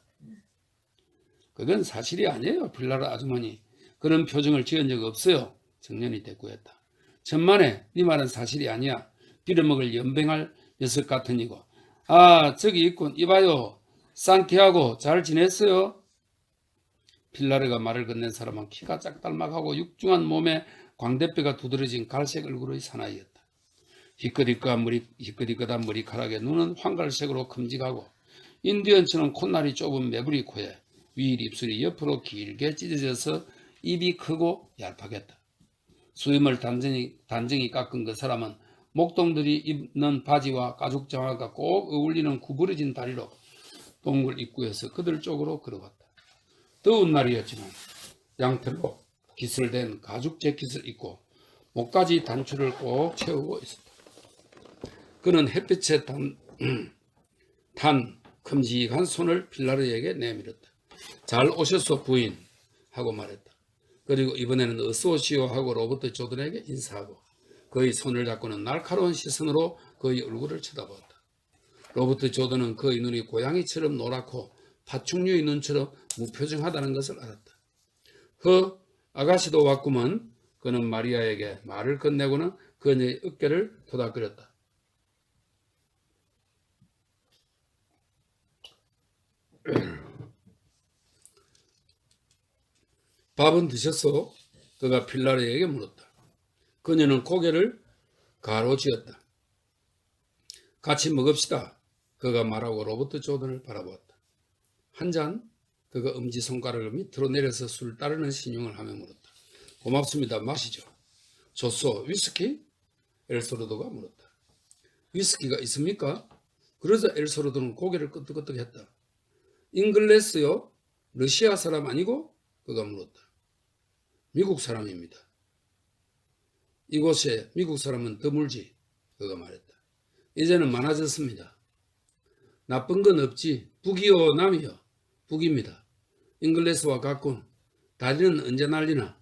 그건 사실이 아니에요, 빌라르 아주머니. 그런 표정을 지은 적 없어요. 청년이 대꾸했다. 천만에 네 말은 사실이 아니야. 빌어먹을 연병할 녀석 같으니고. 아, 저기 있군. 이봐요. 산티아고 잘 지냈어요? 필라르가 말을 건넨 사람은 키가 짝달막하고 육중한 몸에 광대뼈가 두드러진 갈색 얼굴의 사나이였다. 희끗희끗한 머리카락에 눈은 황갈색으로 큼직하고 인디언처럼 콧날이 좁은 매부리 코에 위 입술이 옆으로 길게 찢어져서 입이 크고 얄팍했다. 수염을 단정히 깎은 그 사람은 목동들이 입는 바지와 가죽 장화가 꼭 어울리는 구부러진 다리로 동굴 입구에서 그들 쪽으로 걸어갔다. 더운 날이었지만 양털로 기슬된 가죽 재킷을 입고 목까지 단추를 꼭 채우고 있었다. 그는 햇빛에 탄 큼직한 손을 필라르에게 내밀었다. 잘 오셨소 부인 하고 말했다. 그리고 이번에는 어서 오시오 하고 로버트 조던에게 인사하고 그의 손을 잡고는 날카로운 시선으로 그의 얼굴을 쳐다보았다. 로버트 조던은 그의 눈이 고양이처럼 노랗고 파충류의 눈처럼 무표정하다는 것을 알았다. 아가씨도 왔구먼. 그는 마리아에게 말을 건네고는 그녀의 어깨를 토닥거렸다. 밥은 드셨소? 그가 필라르에게 물었다. 그녀는 고개를 가로쥐었다. 같이 먹읍시다. 그가 말하고 로버트 조던을 바라보았다. 한 잔? 그가 엄지손가락을 밑으로 내려서 술 따르는 신용을 하며 물었다. 고맙습니다. 마시죠. 좋소. 위스키? 엘소르도가 물었다. 위스키가 있습니까? 그러자 엘소르도는 고개를 끄덕끄덕했다. 잉글레스요? 러시아 사람 아니고? 그가 물었다. 미국 사람입니다. 이곳에 미국 사람은 드물지. 그가 말했다. 이제는 많아졌습니다. 나쁜 건 없지. 북이요 남이요. 북입니다. 잉글레스와 같군. 다리는 언제 날리나?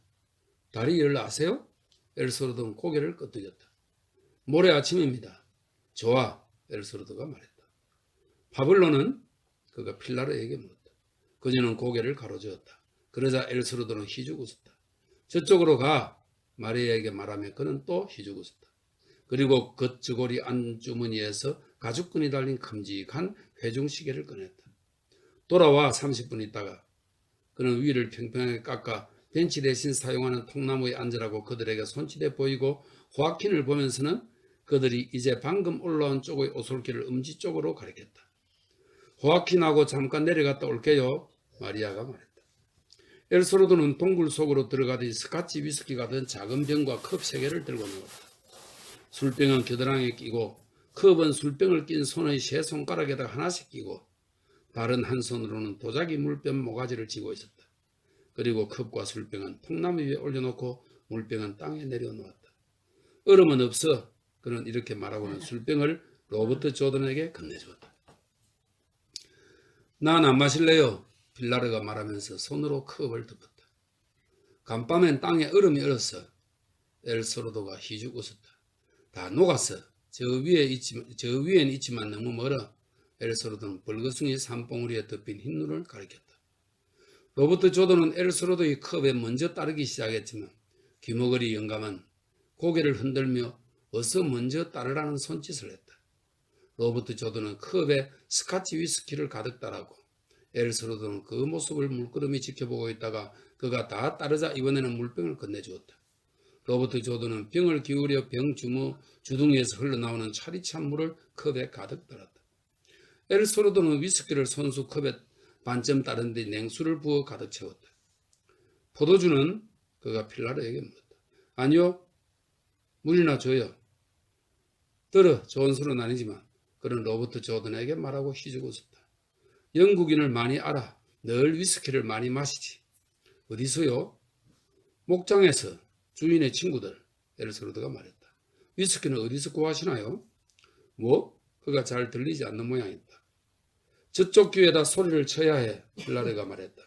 다리 열 아세요? 엘소르도는 고개를 끄덕였다. 모레 아침입니다. 좋아. 엘소르도가 말했다. 파블로는? 그가 필라르에게 물었다. 그녀는 고개를 가로저었다. 그러자 엘소르도는 희죽 웃었다. 저쪽으로 가. 마리아에게 말하며 그는 또 희죽 웃었다. 그리고 겉주거리 안주머니에서 가죽끈이 달린 큼직한 회중시계를 꺼냈다. 돌아와 30분 있다가. 그는 위를 평평하게 깎아 벤치 대신 사용하는 통나무에 앉으라고 그들에게 손짓해 보이고 호아킨을 보면서는 그들이 이제 방금 올라온 쪽의 오솔길을 음지 쪽으로 가리켰다. 호아킨하고 잠깐 내려갔다 올게요. 마리아가 말했다. 엘소르도는 동굴 속으로 들어가더니 스카치 위스키가 든 작은 병과 컵 3개를 들고 나왔다. 술병은 겨드랑이에 끼고 컵은 술병을 낀 손의 3손가락에다 하나씩 끼고 다른 한 손으로는 도자기 물병 모가지를 쥐고 있었다. 그리고 컵과 술병은 통나무 위에 올려놓고 물병은 땅에 내려놓았다. 얼음은 없어. 그는 이렇게 말하고는 술병을 로버트 조던에게 건네주었다. 난 안 마실래요. 필라르가 말하면서 손으로 컵을 덮었다. 간밤엔 땅에 얼음이 얼었어. 엘소르도가 희죽 웃었다. 다 녹았어. 저 위엔 있지만 너무 멀어. 엘소르도는 벌거숭이 산봉우리에 덮인 흰눈을 가리켰다. 로버트 조던은 엘소르도의 컵에 먼저 따르기 시작했지만 귀머거리 영감은 고개를 흔들며 어서 먼저 따르라는 손짓을 했다. 로버트 조던은 컵에 스카치 위스키를 가득 따라고 엘소르도는 그 모습을 물끄러미 지켜보고 있다가 그가 다 따르자 이번에는 물병을 건네주었다. 로버트 조던은 병을 기울여 병 주둥이에서 흘러나오는 차리찬 물을 컵에 가득 따랐다. 엘스로드는 위스키를 손수 컵에 반쯤 따른 뒤 냉수를 부어 가득 채웠다. 포도주는 그가 필라르에게 물었다. 아니요, 물이나 줘요. 들어, 좋은 술은 아니지만 그는 로버트 조던에게 말하고 희죽 웃었다. 영국인을 많이 알아. 늘 위스키를 많이 마시지. 어디서요? 목장에서. 주인의 친구들. 엘스로드가 말했다. 위스키는 어디서 구하시나요? 뭐? 그가 잘 들리지 않는 모양이다. 저쪽 귀에다 소리를 쳐야 해. 필라르가 말했다.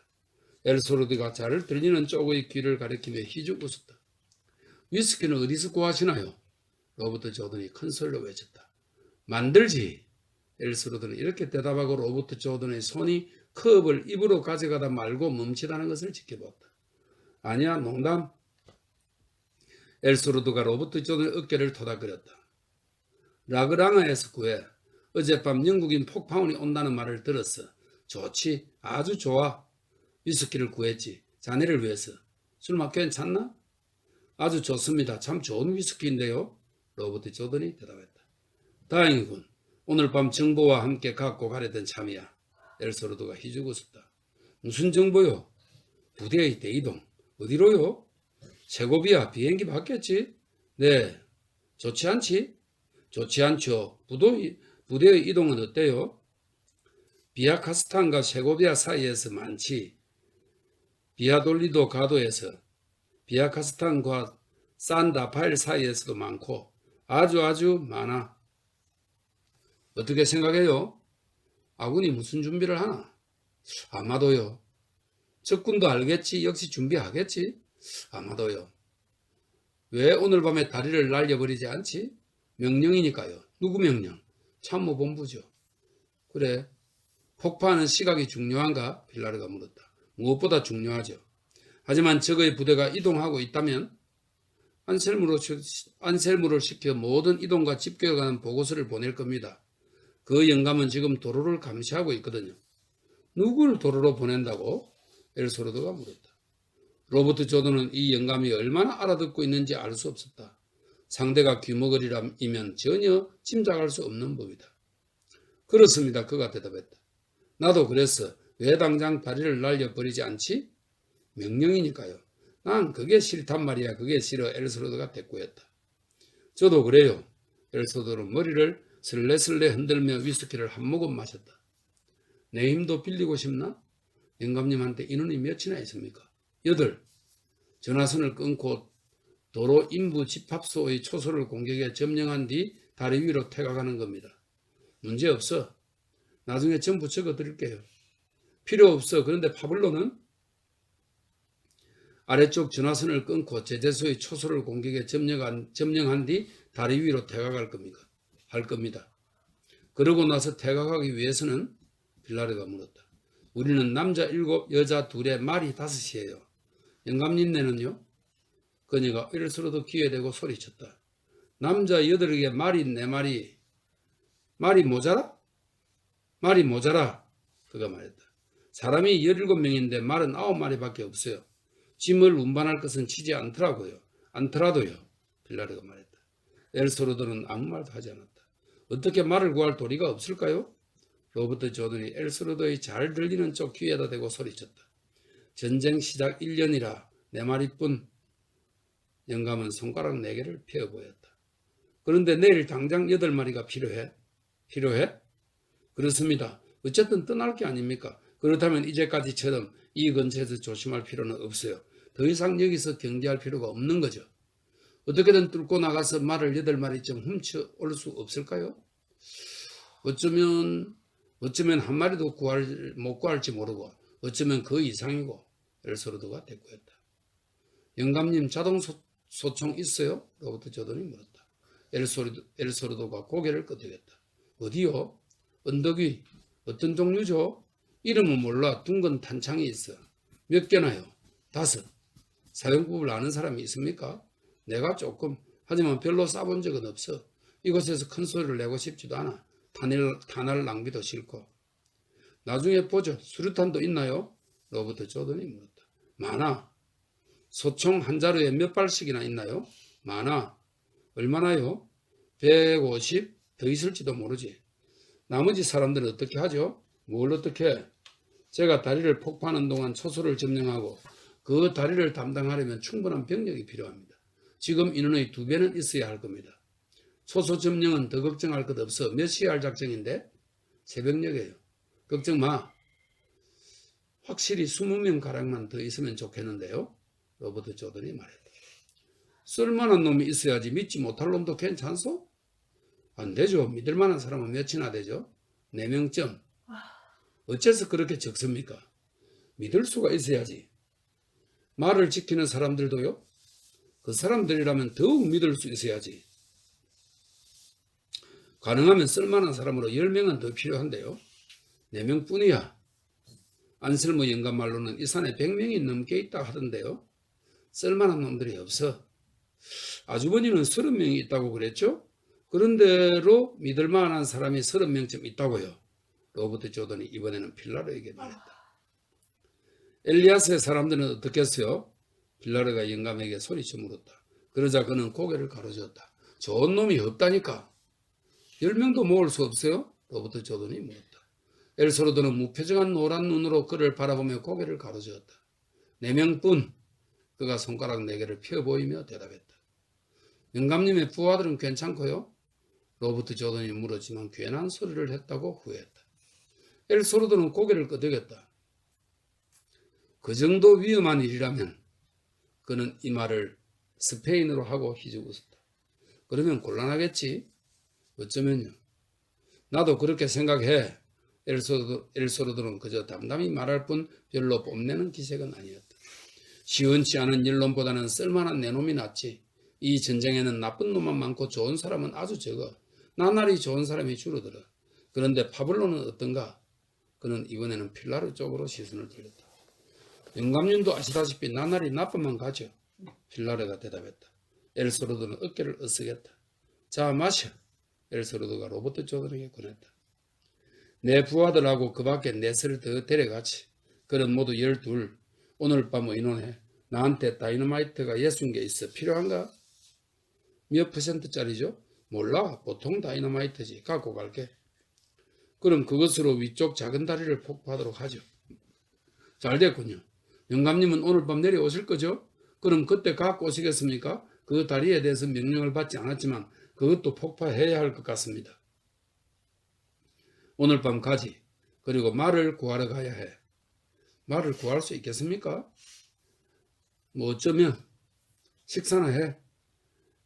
엘스로드가 잘 들리는 쪽의 귀를 가리키며 희죽 웃었다. 위스키는 어디서 구하시나요? 로버트 조던이 큰 소리로 외쳤다. 만들지. 엘스로드는 이렇게 대답하고 로버트 조던의 손이 컵을 입으로 가져가다 말고 멈칫하는 것을 지켜보았다. 아니야, 농담. 엘스로드가 로버트 조던의 어깨를 토닥거렸다. 라그랑아에서 구해. 어젯밤 영국인 폭파운이 온다는 말을 들었어. 좋지. 아주 좋아. 위스키를 구했지. 자네를 위해서. 술 맛 괜찮나? 아주 좋습니다. 참 좋은 위스키인데요. 로버트 조던이 대답했다. 다행이군. 오늘 밤 정보와 함께 갖고 가려던 참이야. 엘스로드가 희죽 웃었다. 무슨 정보요? 부대의 대이동. 어디로요? 세고비아. 비행기 받겠지? 네. 좋지 않지? 좋지 않죠. 부대의 이동은 어때요? 비아카스탄과 세고비아 사이에서 많지. 비아돌리도 가도에서 비아카스탄과 산다파일 사이에서도 많고 아주 많아. 어떻게 생각해요? 아군이 무슨 준비를 하나? 아마도요. 적군도 알겠지. 역시 준비하겠지. 아마도요. 왜 오늘 밤에 다리를 날려버리지 않지? 명령이니까요. 누구 명령? 참모본부죠. 그래. 폭파하는 시각이 중요한가? 필라르가 물었다. 무엇보다 중요하죠. 하지만 적의 부대가 이동하고 있다면 안셀무를 시켜 모든 이동과 집결에 관한 보고서를 보낼 겁니다. 그 영감은 지금 도로를 감시하고 있거든요. 누굴 도로로 보낸다고? 엘스로드가 물었다. 로버트 조던은 이 영감이 얼마나 알아듣고 있는지 알 수 없었다. 상대가 귀머거리라면 전혀 짐작할 수 없는 법이다. 그렇습니다. 그가 대답했다. 나도 그랬어. 왜 당장 다리를 날려버리지 않지? 명령이니까요. 난 그게 싫단 말이야. 그게 싫어. 엘스로드가 대꾸했다. 저도 그래요. 엘스로드는 머리를 슬레슬레 흔들며 위스키를 한 모금 마셨다. 내 힘도 빌리고 싶나? 영감님한테 인원이 몇이나 있습니까? 8. 전화선을 끊고 도로 인부 집합소의 초소를 공격해 점령한 뒤 다리 위로 태가가는 겁니다. 문제없어. 나중에 전부 적어드릴게요. 필요 없어. 그런데 파블로는 아래쪽 전화선을 끊고 제재소의 초소를 공격해 점령한 뒤 다리 위로 태가갈 겁니다. 그러고 나서 태가가기 위해서는 필라르가 물었다. 우리는 남자 7, 여자 2에 말이 5이에요. 영감님네는요? 그녀가 일수로도 귀에 대고 소리쳤다. 남자 8에게 말이 4마리. 말이 모자라? 말이 모자라. 그가 말했다. 사람이 17명인데 말은 9마리밖에 없어요. 짐을 운반할 것은 치지 않더라도요. 필라르가 말했다. 엘스로드는 아무 말도 하지 않았다. 어떻게 말을 구할 도리가 없을까요? 로버트 조던이 엘스로드의 잘 들리는 쪽 귀에다 대고 소리쳤다. 전쟁 시작 1년이라 4마리뿐. 영감은 손가락 4개를 펴 보였다. 그런데 내일 당장 8마리가 필요해? 그렇습니다. 어쨌든 떠날 게 아닙니까? 그렇다면 이제까지처럼 이 근처에서 조심할 필요는 없어요. 더 이상 여기서 경계할 필요가 없는 거죠. 어떻게든 뚫고 나가서 말을 8마리쯤 훔쳐올 수 없을까요? 어쩌면 한 마리도 못 구할지 모르고 어쩌면 그 이상이고. 엘스로드가 대꾸했다. 영감님 자동 소총 있어요? 로버트 조던이 물었다. 엘스로드가 고개를 끄덕였다. 어디요? 언덕 위. 어떤 종류죠? 이름은 몰라. 둥근 탄창이 있어. 몇 개나요? 5. 사용법을 아는 사람이 있습니까? 내가 조금. 하지만 별로 쏴본 적은 없어. 이곳에서 큰 소리를 내고 싶지도 않아. 탄알 낭비도 싫고. 나중에 보죠. 수류탄도 있나요? 로버트 조던이 물었다. 많아. 소총 한 자루에 몇 발씩이나 있나요? 많아. 얼마나요? 150? 더 있을지도 모르지. 나머지 사람들은 어떻게 하죠? 뭘 어떻게 해? 제가 다리를 폭파하는 동안 초소를 점령하고 그 다리를 담당하려면 충분한 병력이 필요합니다. 지금 인원의 2배는 있어야 할 겁니다. 초소 점령은 더 걱정할 것 없어. 몇 시에 할 작정인데? 새벽녘이에요. 걱정 마. 확실히 20명가량만 더 있으면 좋겠는데요. 로버트 조던이 말했다. 쓸만한 놈이 있어야지 믿지 못할 놈도 괜찮소? 안 되죠. 믿을 만한 사람은 몇이나 되죠? 4명쯤. 어째서 그렇게 적습니까? 믿을 수가 있어야지. 말을 지키는 사람들도요. 그 사람들이라면 더욱 믿을 수 있어야지. 가능하면 쓸만한 사람으로 10명은 더 필요한데요. 4명뿐이야. 안설모 영감 말로는 이 산에 100명이 넘게 있다 하던데요. 쓸만한 놈들이 없어. 아주버니는 30명이 있다고 그랬죠? 그런대로 믿을 만한 사람이 30명쯤 있다고요. 로버트 조던이 이번에는 필라르에게 말했다. 엘리아스의 사람들은 어떻겠어요? 필라르가 영감에게 소리쳐 물었다. 그러자 그는 고개를 가로저었다. 좋은 놈이 없다니까. 10명도 모을 수 없어요? 로버트 조던이 물었다. 엘소르드는 무표정한 노란 눈으로 그를 바라보며 고개를 가로저었다. 4명뿐. 그가 손가락 4개를 펴 보이며 대답했다. 영감님의 부하들은 괜찮고요? 로버트 조던이 물었지만 괜한 소리를 했다고 후회했다. 엘소르드는 고개를 끄덕였다. 그 정도 위험한 일이라면 그는 이 말을 스페인어로 하고 희죽 웃었다. 그러면 곤란하겠지? 어쩌면요. 나도 그렇게 생각해. 엘소르드는 그저 담담히 말할 뿐 별로 뽐내는 기색은 아니었다. 시원치 않은 일놈보다는 쓸만한 내 놈이 낫지. 이 전쟁에는 나쁜 놈만 많고 좋은 사람은 아주 적어. 나날이 좋은 사람이 줄어들어. 그런데 파블로는 어떤가? 그는 이번에는 필라르 쪽으로 시선을 돌렸다. 영감님도 아시다시피 나날이 나빠만 가죠. 필라르가 대답했다. 엘소르드는 어깨를 으쓱했다. 자, 마셔. 엘소르드가 로버트 조던에게 권했다. 내 부하들하고 그 밖에 4를 더 데려가지. 그는 모두 12. 오늘 밤 의논해. 나한테 다이너마이트가 60개 있어. 필요한가? 몇 %짜리죠? 몰라. 보통 다이너마이트지. 갖고 갈게. 그럼 그것으로 위쪽 작은 다리를 폭파하도록 하죠. 잘 됐군요. 영감님은 오늘 밤 내려오실 거죠? 그럼 그때 갖고 오시겠습니까? 그 다리에 대해서 명령을 받지 않았지만 그것도 폭파해야 할 것 같습니다. 오늘 밤 가지. 그리고 말을 구하러 가야 해. 말을 구할 수 있겠습니까? 뭐 어쩌면 식사나 해.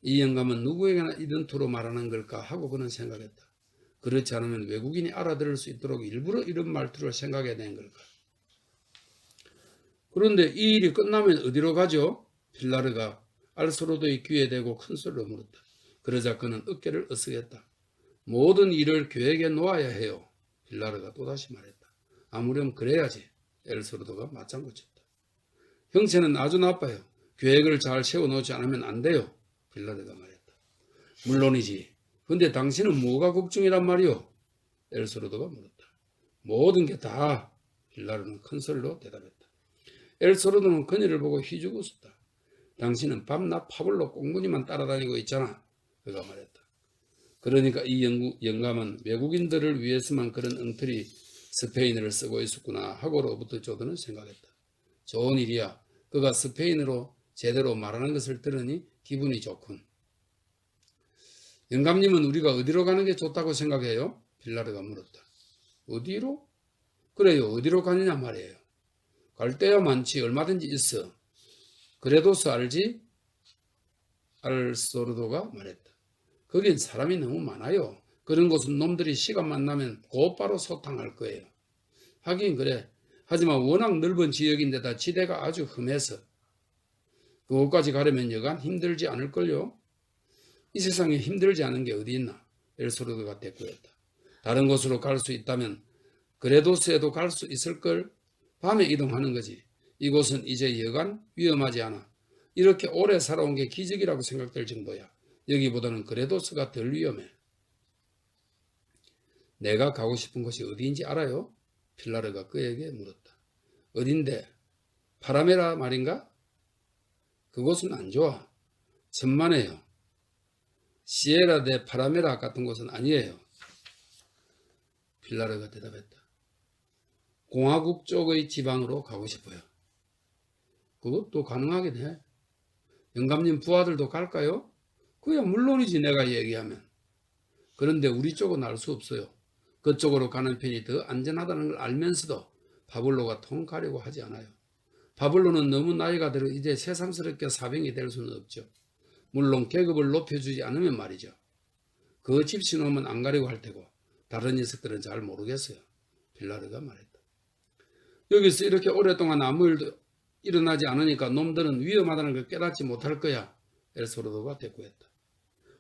이 영감은 누구에게나 이런 투로 말하는 걸까 하고 그는 생각했다. 그렇지 않으면 외국인이 알아들을 수 있도록 일부러 이런 말투를 생각해야 되는 걸까? 그런데 이 일이 끝나면 어디로 가죠? 필라르가 알소로드의 귀에 대고 큰 소리로 물었다. 그러자 그는 어깨를 으쓱했다. 모든 일을 계획에 놓아야 해요. 필라르가 또다시 말했다. 아무렴 그래야지. 엘소르드가 맞장구 쳤다. 형체는 아주 나빠요. 계획을 잘 세워놓지 않으면 안 돼요. 필라르가 말했다. 물론이지. 근데 당신은 뭐가 걱정이란 말이오? 엘소르드가 물었다. 모든 게 다. 필라르는 큰 소리로 대답했다. 엘소르드는 그녀를 보고 희죽 웃었다. 당신은 밤낮 파블로 꽁무니만 따라다니고 있잖아. 그가 말했다. 그러니까 이 영감은 외국인들을 위해서만 그런 엉터리 스페인어를 쓰고 있었구나 하고 로버트 조던은 생각했다. 좋은 일이야. 그가 스페인어로 제대로 말하는 것을 들으니 기분이 좋군. 영감님은 우리가 어디로 가는 게 좋다고 생각해요? 필라르가 물었다. 어디로? 그래요. 어디로 가느냐 말이에요. 갈 데야 많지. 얼마든지 있어. 그래도서 알지? 알소르도가 말했다. 거긴 사람이 너무 많아요. 그런 곳은 놈들이 시간만 나면 곧바로 소탕할 거예요. 하긴 그래. 하지만 워낙 넓은 지역인데다 지대가 아주 험해서 그곳까지 가려면 여간 힘들지 않을걸요. 이 세상에 힘들지 않은 게 어디 있나. 엘소르드가 대꾸했다. 다른 곳으로 갈 수 있다면 그레도스에도 갈 수 있을걸. 밤에 이동하는 거지. 이곳은 이제 여간 위험하지 않아. 이렇게 오래 살아온 게 기적이라고 생각될 정도야. 여기보다는 그레도스가 덜 위험해. 내가 가고 싶은 곳이 어디인지 알아요? 필라르가 그에게 물었다. 어딘데? 파라메라 말인가? 그곳은 안 좋아. 천만에요. 시에라 데 파라메라 같은 곳은 아니에요. 필라르가 대답했다. 공화국 쪽의 지방으로 가고 싶어요. 그것도 가능하긴 해. 영감님 부하들도 갈까요? 그야 물론이지 내가 얘기하면. 그런데 우리 쪽은 알 수 없어요. 그쪽으로 가는 편이 더 안전하다는 걸 알면서도 바블로가 통가려고 하지 않아요. 바블로는 너무 나이가 들어 이제 새삼스럽게 사병이 될 수는 없죠. 물론 계급을 높여주지 않으면 말이죠. 그 집신놈은 안 가려고 할 테고 다른 녀석들은 잘 모르겠어요. 필라르가 말했다. 여기서 이렇게 오랫동안 아무 일도 일어나지 않으니까 놈들은 위험하다는 걸 깨닫지 못할 거야. 엘소르도가 대꾸했다.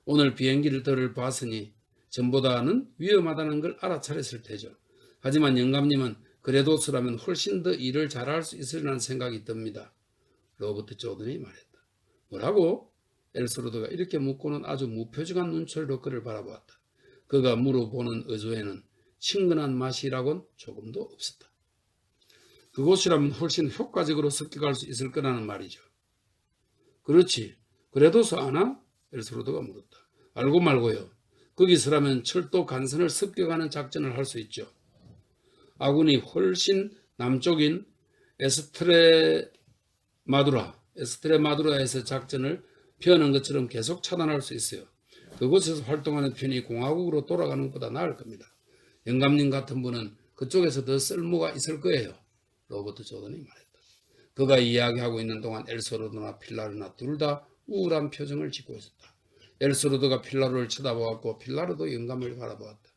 오늘 비행기를 봤으니 전보다는 위험하다는 걸 알아차렸을 테죠. 하지만 영감님은 그레도스라면 훨씬 더 일을 잘할 수 있으리라는 생각이 듭니다. 로버트 조던이 말했다. 뭐라고? 엘소르도가 이렇게 묻고는 아주 무표정한 눈초리로 그를 바라보았다. 그가 물어보는 의조에는 친근한 맛이라곤 조금도 없었다. 그곳이라면 훨씬 효과적으로 습격할 수 있을 거라는 말이죠. 그렇지. 그레도스 아나? 엘소르도가 물었다. 알고 말고요. 거기서라면 철도 간선을 습격하는 작전을 할 수 있죠. 아군이 훨씬 남쪽인 에스트레마두라에서 작전을 펴는 것처럼 계속 차단할 수 있어요. 그곳에서 활동하는 편이 공화국으로 돌아가는 것보다 나을 겁니다. 영감님 같은 분은 그쪽에서 더 쓸모가 있을 거예요. 로버트 조던이 말했다. 그가 이야기하고 있는 동안 엘소르도나 필라르나 둘 다 우울한 표정을 짓고 있었다. 엘소르도가 필라르를 쳐다보았고 필라르도 영감을 바라보았다.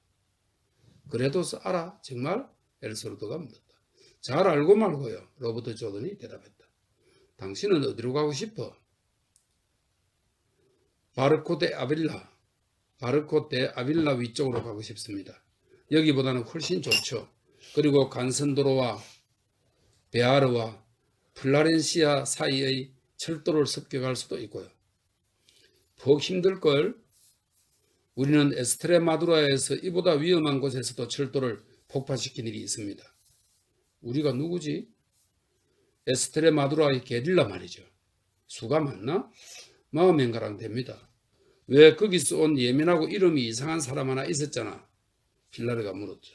그래도 알아? 정말? 엘소르도가 물었다. 잘 알고 말고요. 로버트 조던이 대답했다. 당신은 어디로 가고 싶어? 바르코 데 아빌라 위쪽으로 가고 싶습니다. 여기보다는 훨씬 좋죠. 그리고 간선도로와 베아르와 플라렌시아 사이의 철도를 습격할 수도 있고요. 퍽 힘들걸? 우리는 에스트레마두라에서 이보다 위험한 곳에서도 철도를 폭파시킨 일이 있습니다. 우리가 누구지? 에스트레마두라의 게릴라 말이죠. 수가 맞나? 마음엔가랑 됩니다. 왜 거기서 온 예민하고 이름이 이상한 사람 하나 있었잖아. 필라르가 물었다.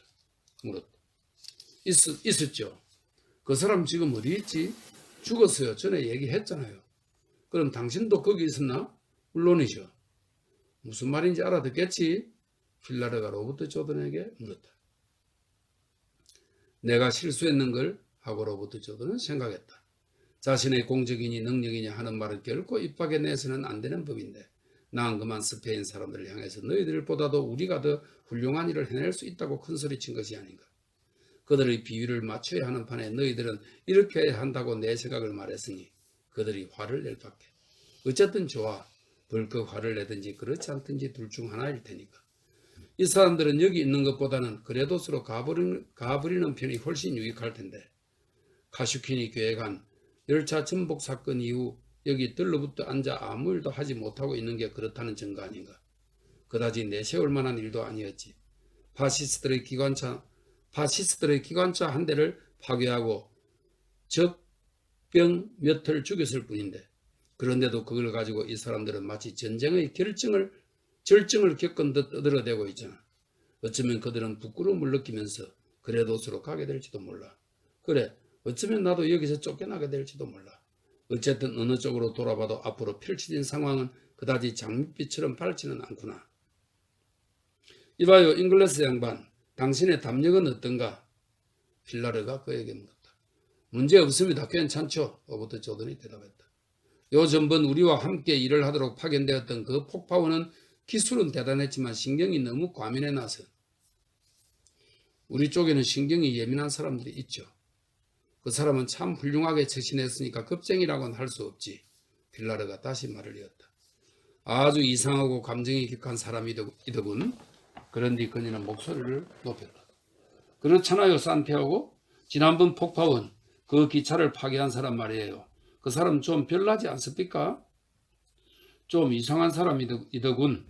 있었죠. 그 사람 지금 어디 있지? 죽었어요. 전에 얘기했잖아요. 그럼 당신도 거기 있었나? 물론이죠. 무슨 말인지 알아듣겠지? 필라르가 로버트 조던에게 물었다. 내가 실수했는 걸 하고 로버트 조던은 생각했다. 자신의 공적이니 능력이냐 하는 말은 결코 입 밖에 내서는 안 되는 법인데 난 그만 스페인 사람들을 향해서 너희들보다도 우리가 더 훌륭한 일을 해낼 수 있다고 큰소리친 것이 아닌가. 그들의 비위를 맞춰야 하는 판에 너희들은 이렇게 해야 한다고 내 생각을 말했으니 그들이 화를 낼 밖에. 어쨌든 좋아. 벌컥 화를 내든지 그렇지 않든지 둘 중 하나일 테니까. 이 사람들은 여기 있는 것보다는 그레도스로 가버리는 편이 훨씬 유익할 텐데. 카슈킨이 계획한 열차 전복 사건 이후 여기 들러붙어 앉아 아무 일도 하지 못하고 있는 게 그렇다는 증거 아닌가. 그다지 내세울 만한 일도 아니었지. 파시스트들의 기관차 한 대를 파괴하고 적병 몇을 죽였을 뿐인데 그런데도 그걸 가지고 이 사람들은 마치 전쟁의 절정을 겪은 듯 떠들어대고 있잖아. 어쩌면 그들은 부끄러움을 느끼면서 그레도스로 가게 될지도 몰라. 그래, 어쩌면 나도 여기서 쫓겨나게 될지도 몰라. 어쨌든 어느 쪽으로 돌아봐도 앞으로 펼쳐진 상황은 그다지 장밋빛처럼 밝지는 않구나. 이봐요, 잉글레스 양반. 당신의 담력은 어떤가? 필라르가 그에게 물었다. 문제 없습니다. 괜찮죠? 로버트 조던이 대답했다. 요 전번 우리와 함께 일을 하도록 파견되었던 그 폭파원은 기술은 대단했지만 신경이 너무 과민해놔서 우리 쪽에는 신경이 예민한 사람들이 있죠. 그 사람은 참 훌륭하게 처신했으니까 겁쟁이라고는 할 수 없지. 필라르가 다시 말을 이었다. 아주 이상하고 감정이 격한 사람이더군. 그런데 그녀는 목소리를 높였다. 그렇잖아요, 산티아고. 지난번 폭파원 그 기차를 파괴한 사람 말이에요. 그 사람 좀 별나지 않습니까? 좀 이상한 사람이더군.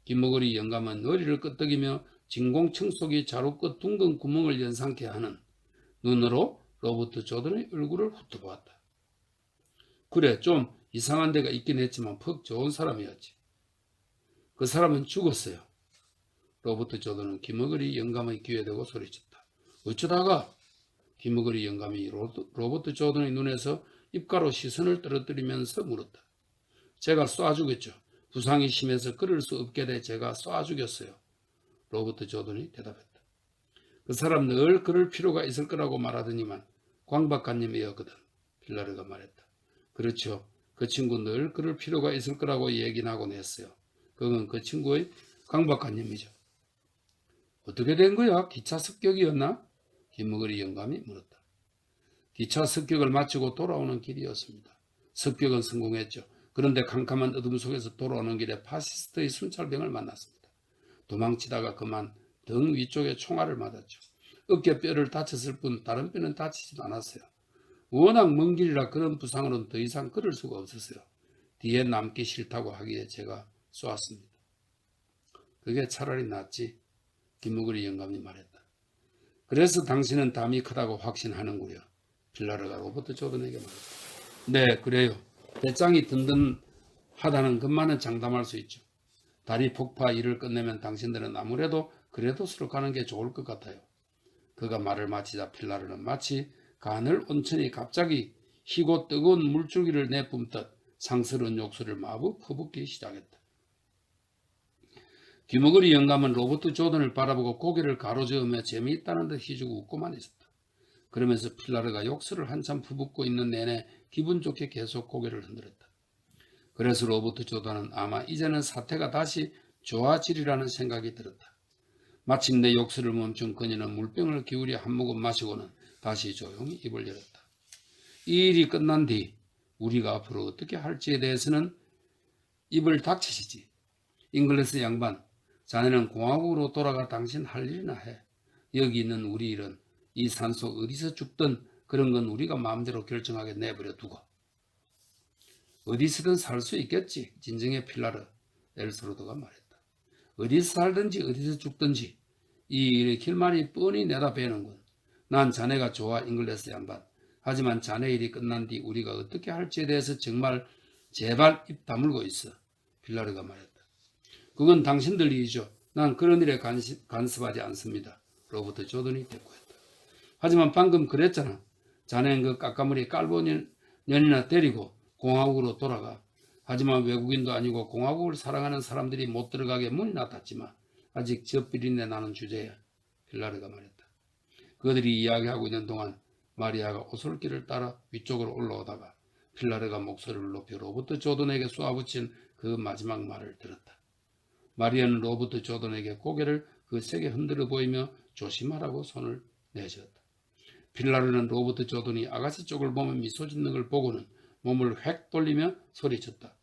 김머거리 영감은 머리를 끄덕이며 진공청 속이 자루 끝 둥근 구멍을 연상케 하는 눈으로 로버트 조던의 얼굴을 훑어보았다. 그래, 좀 이상한 데가 있긴 했지만 퍽 좋은 사람이었지. 그 사람은 죽었어요. 로버트 조던은 기머거리 영감의 귀에 대고 소리쳤다. 어쩌다가? 기머거리 영감이 로버트 조던의 눈에서 입가로 시선을 떨어뜨리면서 물었다. 제가 쏴 죽였죠. 부상이 심해서 걸을 수 없게 돼 제가 쏴 죽였어요. 로버트 조던이 대답했다. 그 사람 늘 그럴 필요가 있을 거라고 말하더니만 광박관님이었거든. 필라르가 말했다. 그렇죠. 그 친구 늘 그럴 필요가 있을 거라고 얘기는 하곤 했어요. 그건 그 친구의 광박관님이죠. 어떻게 된 거야? 기차 습격이었나? 김머거리 영감이 물었다. 기차 습격을 마치고 돌아오는 길이었습니다. 습격은 성공했죠. 그런데 캄캄한 어둠 속에서 돌아오는 길에 파시스트의 순찰병을 만났습니다. 도망치다가 그만 등 위쪽에 총알을 맞았죠. 어깨뼈를 다쳤을 뿐 다른 뼈는 다치지도 않았어요. 워낙 먼 길이라 그런 부상으로는 더 이상 걸을 수가 없었어요. 뒤에 남기 싫다고 하기에 제가 쏘았습니다. 그게 차라리 낫지. 김무거리 영감이 말했다. 그래서 당신은 담이 크다고 확신하는구려. 필라르가 로버트 조던에게 말했다. 네, 그래요. 배짱이 든든하다는 것만은 장담할 수 있죠. 다리 폭파 일을 끝내면 당신들은 아무래도 그래도 수록하는 게 좋을 것 같아요. 그가 말을 마치자 필라르는 마치 가늘 온천이 갑자기 희고 뜨거운 물줄기를 내뿜듯 상스러운 욕설을 마구 퍼붓기 시작했다. 귀머거리 영감은 로버트 조던을 바라보고 고개를 가로저으며 재미있다는 듯 희주고 웃고만 있었다. 그러면서 필라르가 욕설을 한참 퍼붓고 있는 내내 기분 좋게 계속 고개를 흔들었다. 그래서 로버트 조던은 아마 이제는 사태가 다시 좋아지리라는 생각이 들었다. 마침내 욕설을 멈춘 그녀는 물병을 기울여 한 모금 마시고는 다시 조용히 입을 열었다. 이 일이 끝난 뒤 우리가 앞으로 어떻게 할지에 대해서는 입을 닥치시지. 잉글리스 양반, 자네는 공화국으로 돌아가 당신 할 일이나 해. 여기 있는 우리 일은 이 산속 어디서 죽든 그런 건 우리가 마음대로 결정하게 내버려 두고. 어디서든 살 수 있겠지. 진정의 필라르. 엘스로드가 말했다. 어디서 살든지 어디서 죽든지 이 일의 길만이 뻔히 내다배는군. 난 자네가 좋아, 잉글리스 양반. 하지만 자네 일이 끝난 뒤 우리가 어떻게 할지에 대해서 정말 제발 입 다물고 있어. 필라르가 말했다. 그건 당신들 일이죠. 난 그런 일에 간섭하지 않습니다. 로버트 조던이 대꾸했다. 하지만 방금 그랬잖아. 자네는 그 까까머리 깔보년이나 데리고 공화국으로 돌아가. 하지만 외국인도 아니고 공화국을 사랑하는 사람들이 못 들어가게 문이 닫았지만 아직 저 비린내 나는 주제야. 필라르가 말했다. 그들이 이야기하고 있는 동안 마리아가 오솔길을 따라 위쪽으로 올라오다가 필라르가 목소리를 높여 로버트 조던에게 쏘아붙인 그 마지막 말을 들었다. 마리아는 로버트 조던에게 고개를 거세게 흔들어 보이며 조심하라고 손을 내저었다. 필라르는 로버트 조던이 아가씨 쪽을 보며 미소 짓는 걸 보고는 몸을 획 돌리며 소리쳤다.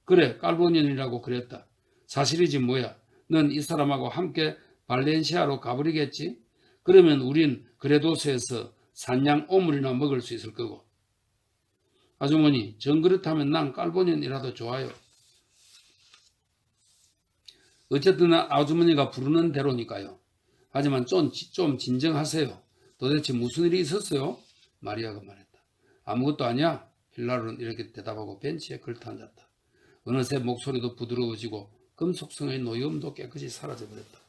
그래, 깔보년이라고 그랬다. 사실이지 뭐야. 넌 이 사람하고 함께 발렌시아로 가버리겠지? 그러면 우린 그레도스에서 산양 오물이나 먹을 수 있을 거고. 아주머니, 전 그렇다면 난 깔보년이라도 좋아요. 어쨌든 아주머니가 부르는 대로니까요. 하지만 좀 진정하세요. 도대체 무슨 일이 있었어요? 마리아가 말했다. 아무것도 아니야. 필라르는 이렇게 대답하고 벤치에 걸터앉았다. 어느새 목소리도 부드러워지고 금속성의 노여움도 깨끗이 사라져버렸다.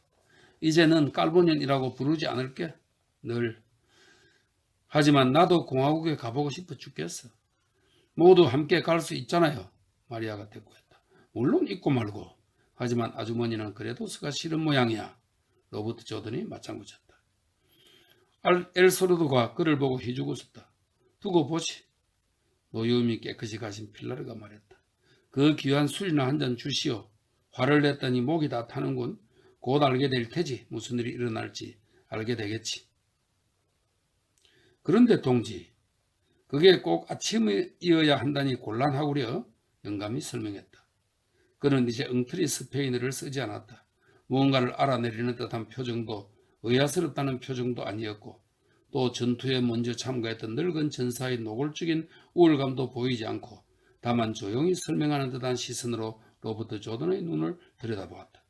이제는 깔보년이라고 부르지 않을게. 늘. 하지만 나도 공화국에 가보고 싶어 죽겠어. 모두 함께 갈 수 있잖아요. 마리아가 대꾸했다. 물론 있고 말고. 하지만 아주머니는 그레도스가 싫은 모양이야. 로버트 조던이 맞장구 쳤다. 엘소르드가 그를 보고 희죽 웃었다. 두고 보지. 노여움이 깨끗이 가신 필라르가 말했다. 그 귀한 술이나 한 잔 주시오. 화를 냈더니 목이 다 타는군. 곧 알게 될 테지. 무슨 일이 일어날지 알게 되겠지. 그런데 동지, 그게 꼭 아침이어야 한다니 곤란하구려. 영감이 설명했다. 그는 이제 엉터리 스페인어를 쓰지 않았다. 무언가를 알아내리는 듯한 표정도 의아스럽다는 표정도 아니었고 또 전투에 먼저 참가했던 늙은 전사의 노골적인 우울감도 보이지 않고 다만 조용히 설명하는 듯한 시선으로 로버트 조던의 눈을 들여다보았다.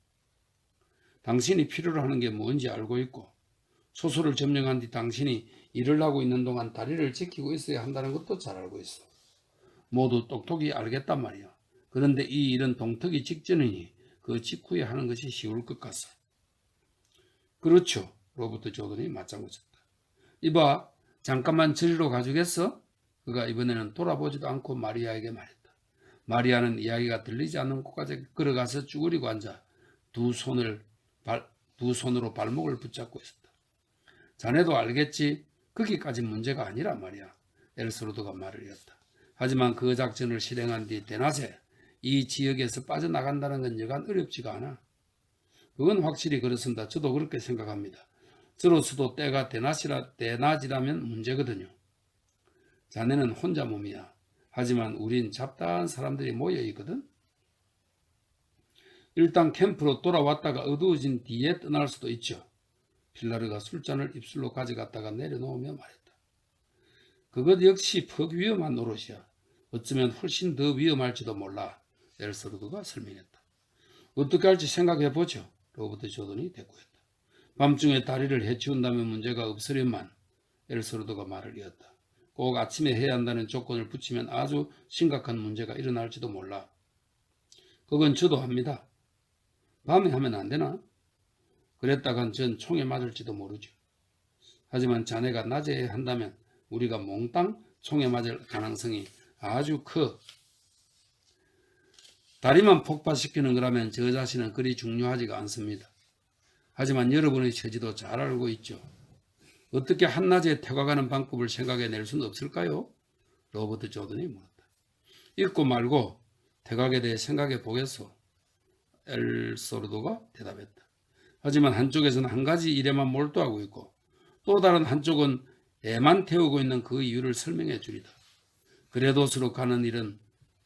당신이 필요로 하는 게 뭔지 알고 있고 소설을 점령한 뒤 당신이 일을 하고 있는 동안 다리를 지키고 있어야 한다는 것도 잘 알고 있어. 모두 똑똑히 알겠단 말이야. 그런데 이 일은 동트기 직전이니 그 직후에 하는 것이 쉬울 것 같소. 그렇죠. 로버트 조던이 맞장구 쳤다. 이봐, 잠깐만 저리로 가주겠어? 그가 이번에는 돌아보지도 않고 마리아에게 말했다. 마리아는 이야기가 들리지 않는 곳까지 걸어가서 쭈그리고 앉아 두 손으로 발목을 붙잡고 있었다. 자네도 알겠지? 거기까지 문제가 아니라 말이야. 엘스로드가 말을 이었다. 하지만 그 작전을 실행한 뒤 대낮에 이 지역에서 빠져나간다는 건 여간 어렵지가 않아. 그건 확실히 그렇습니다. 저도 그렇게 생각합니다. 저로서도 때가 대낮이라면 문제거든요. 자네는 혼자 몸이야. 하지만 우린 잡다한 사람들이 모여 있거든. 일단 캠프로 돌아왔다가 어두워진 뒤에 떠날 수도 있죠. 필라르가 술잔을 입술로 가져갔다가 내려놓으며 말했다. 그것 역시 퍽 위험한 노릇이야. 어쩌면 훨씬 더 위험할지도 몰라. 엘스로드가 설명했다. 어떻게 할지 생각해보죠. 로버트 조던이 대꾸했다. 밤중에 다리를 해치운다면 문제가 없으련만. 엘스로드가 말을 이었다. 꼭 아침에 해야 한다는 조건을 붙이면 아주 심각한 문제가 일어날지도 몰라. 그건 저도 합니다. 밤에 하면 안 되나? 그랬다간 전 총에 맞을지도 모르죠. 하지만 자네가 낮에 한다면 우리가 몽땅 총에 맞을 가능성이 아주 커. 다리만 폭파시키는 거라면 저 자신은 그리 중요하지가 않습니다. 하지만 여러분의 처지도 잘 알고 있죠. 어떻게 한낮에 태가가는 방법을 생각해낼 수는 없을까요? 로버트 조던이 물었다. 읽고 말고 태각에 대해 생각해 보겠소. 엘소르도가 대답했다. 하지만 한쪽에서는 한 가지 일에만 몰두하고 있고 또 다른 한쪽은 애만 태우고 있는 그 이유를 설명해 주리다. 그레도스로 가는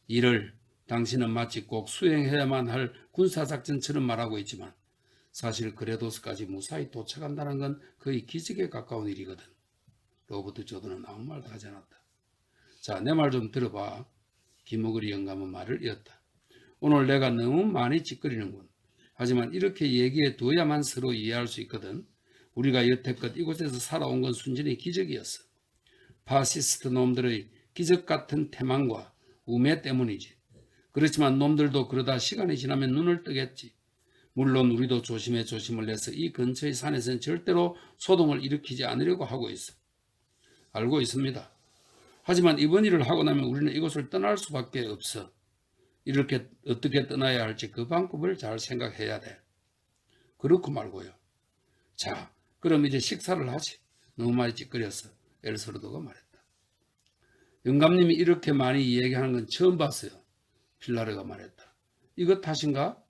일을 당신은 마치 꼭 수행해야만 할 군사작전처럼 말하고 있지만 사실 그레도스까지 무사히 도착한다는 건 거의 기적에 가까운 일이거든. 로버트 조던은 아무 말도 하지 않았다. 자, 내 말 좀 들어봐. 김어거리 영감은 말을 이었다. 오늘 내가 너무 많이 찌꺼리는군. 하지만 이렇게 얘기해 둬야만 서로 이해할 수 있거든. 우리가 여태껏 이곳에서 살아온 건 순전히 기적이었어. 파시스트 놈들의 기적 같은 태만과 우매 때문이지. 그렇지만 놈들도 그러다 시간이 지나면 눈을 뜨겠지. 물론 우리도 조심해 조심을 해서 이 근처의 산에서는 절대로 소동을 일으키지 않으려고 하고 있어. 알고 있습니다. 하지만 이번 일을 하고 나면 우리는 이곳을 떠날 수밖에 없어. 이렇게 어떻게 떠나야 할지 그 방법을 잘 생각해야 돼. 그렇고 말고요. 자, 그럼 이제 식사를 하지. 너무 많이 찌꺼렸어. 엘스로드가 말했다. 영감님이 이렇게 많이 이야기하는 건 처음 봤어요. 필라르가 말했다. 이것 탓인가?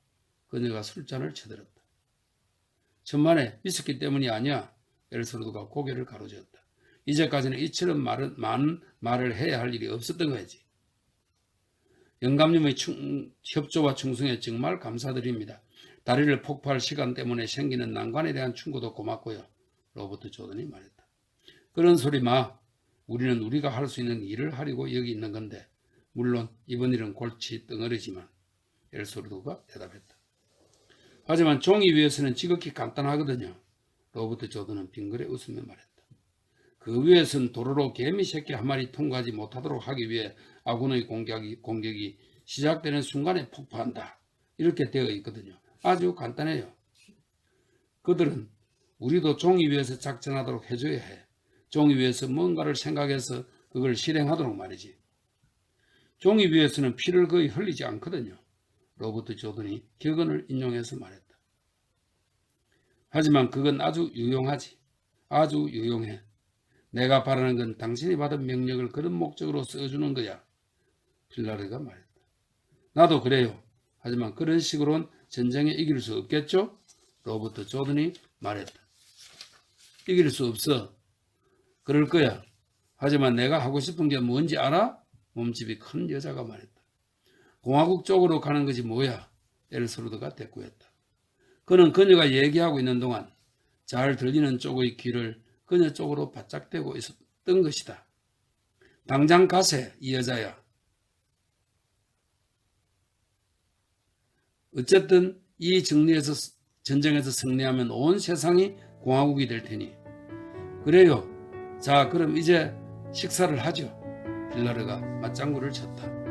그녀가 술잔을 쳐들었다. 천만에 위스키 때문이 아니야. 엘스로드가 고개를 가로저었다. 이제까지는 이처럼 많은 말을 해야 할 일이 없었던 거지. 영감님의 협조와 충성에 정말 감사드립니다. 다리를 폭파할 시간 때문에 생기는 난관에 대한 충고도 고맙고요. 로버트 조던이 말했다. 그런 소리 마. 우리는 우리가 할 수 있는 일을 하려고 여기 있는 건데 물론 이번 일은 골치 덩어리지만 엘스로드가 대답했다. 하지만 종이 위에서는 지극히 간단하거든요. 로버트 조던은 빙그레 웃으며 말했다. 그 위에서는 도로로 개미 새끼 한 마리 통과하지 못하도록 하기 위해 아군의 공격이 시작되는 순간에 폭파한다. 이렇게 되어 있거든요. 아주 간단해요. 그들은 우리도 종이 위에서 작전하도록 해줘야 해. 종이 위에서 뭔가를 생각해서 그걸 실행하도록 말이지. 종이 위에서는 피를 거의 흘리지 않거든요. 로버트 조던이 격언을 인용해서 말했다. 하지만 그건 아주 유용하지. 아주 유용해. 내가 바라는 건 당신이 받은 명령을 그런 목적으로 써주는 거야. 필라르가 말했다. 나도 그래요. 하지만 그런 식으로는 전쟁에 이길 수 없겠죠? 로버트 조던이 말했다. 이길 수 없어. 그럴 거야. 하지만 내가 하고 싶은 게 뭔지 알아? 몸집이 큰 여자가 말했다. 공화국 쪽으로 가는 것이 뭐야? 엘스로드가 대꾸했다. 그는 그녀가 얘기하고 있는 동안 잘 들리는 쪽의 귀를 그녀 쪽으로 바짝 대고 있었던 것이다. 당장 가세, 이 여자야. 어쨌든 이 전쟁에서 승리하면 온 세상이 공화국이 될 테니. 그래요. 자, 그럼 이제 식사를 하죠. 빌라르가 맞장구를 쳤다.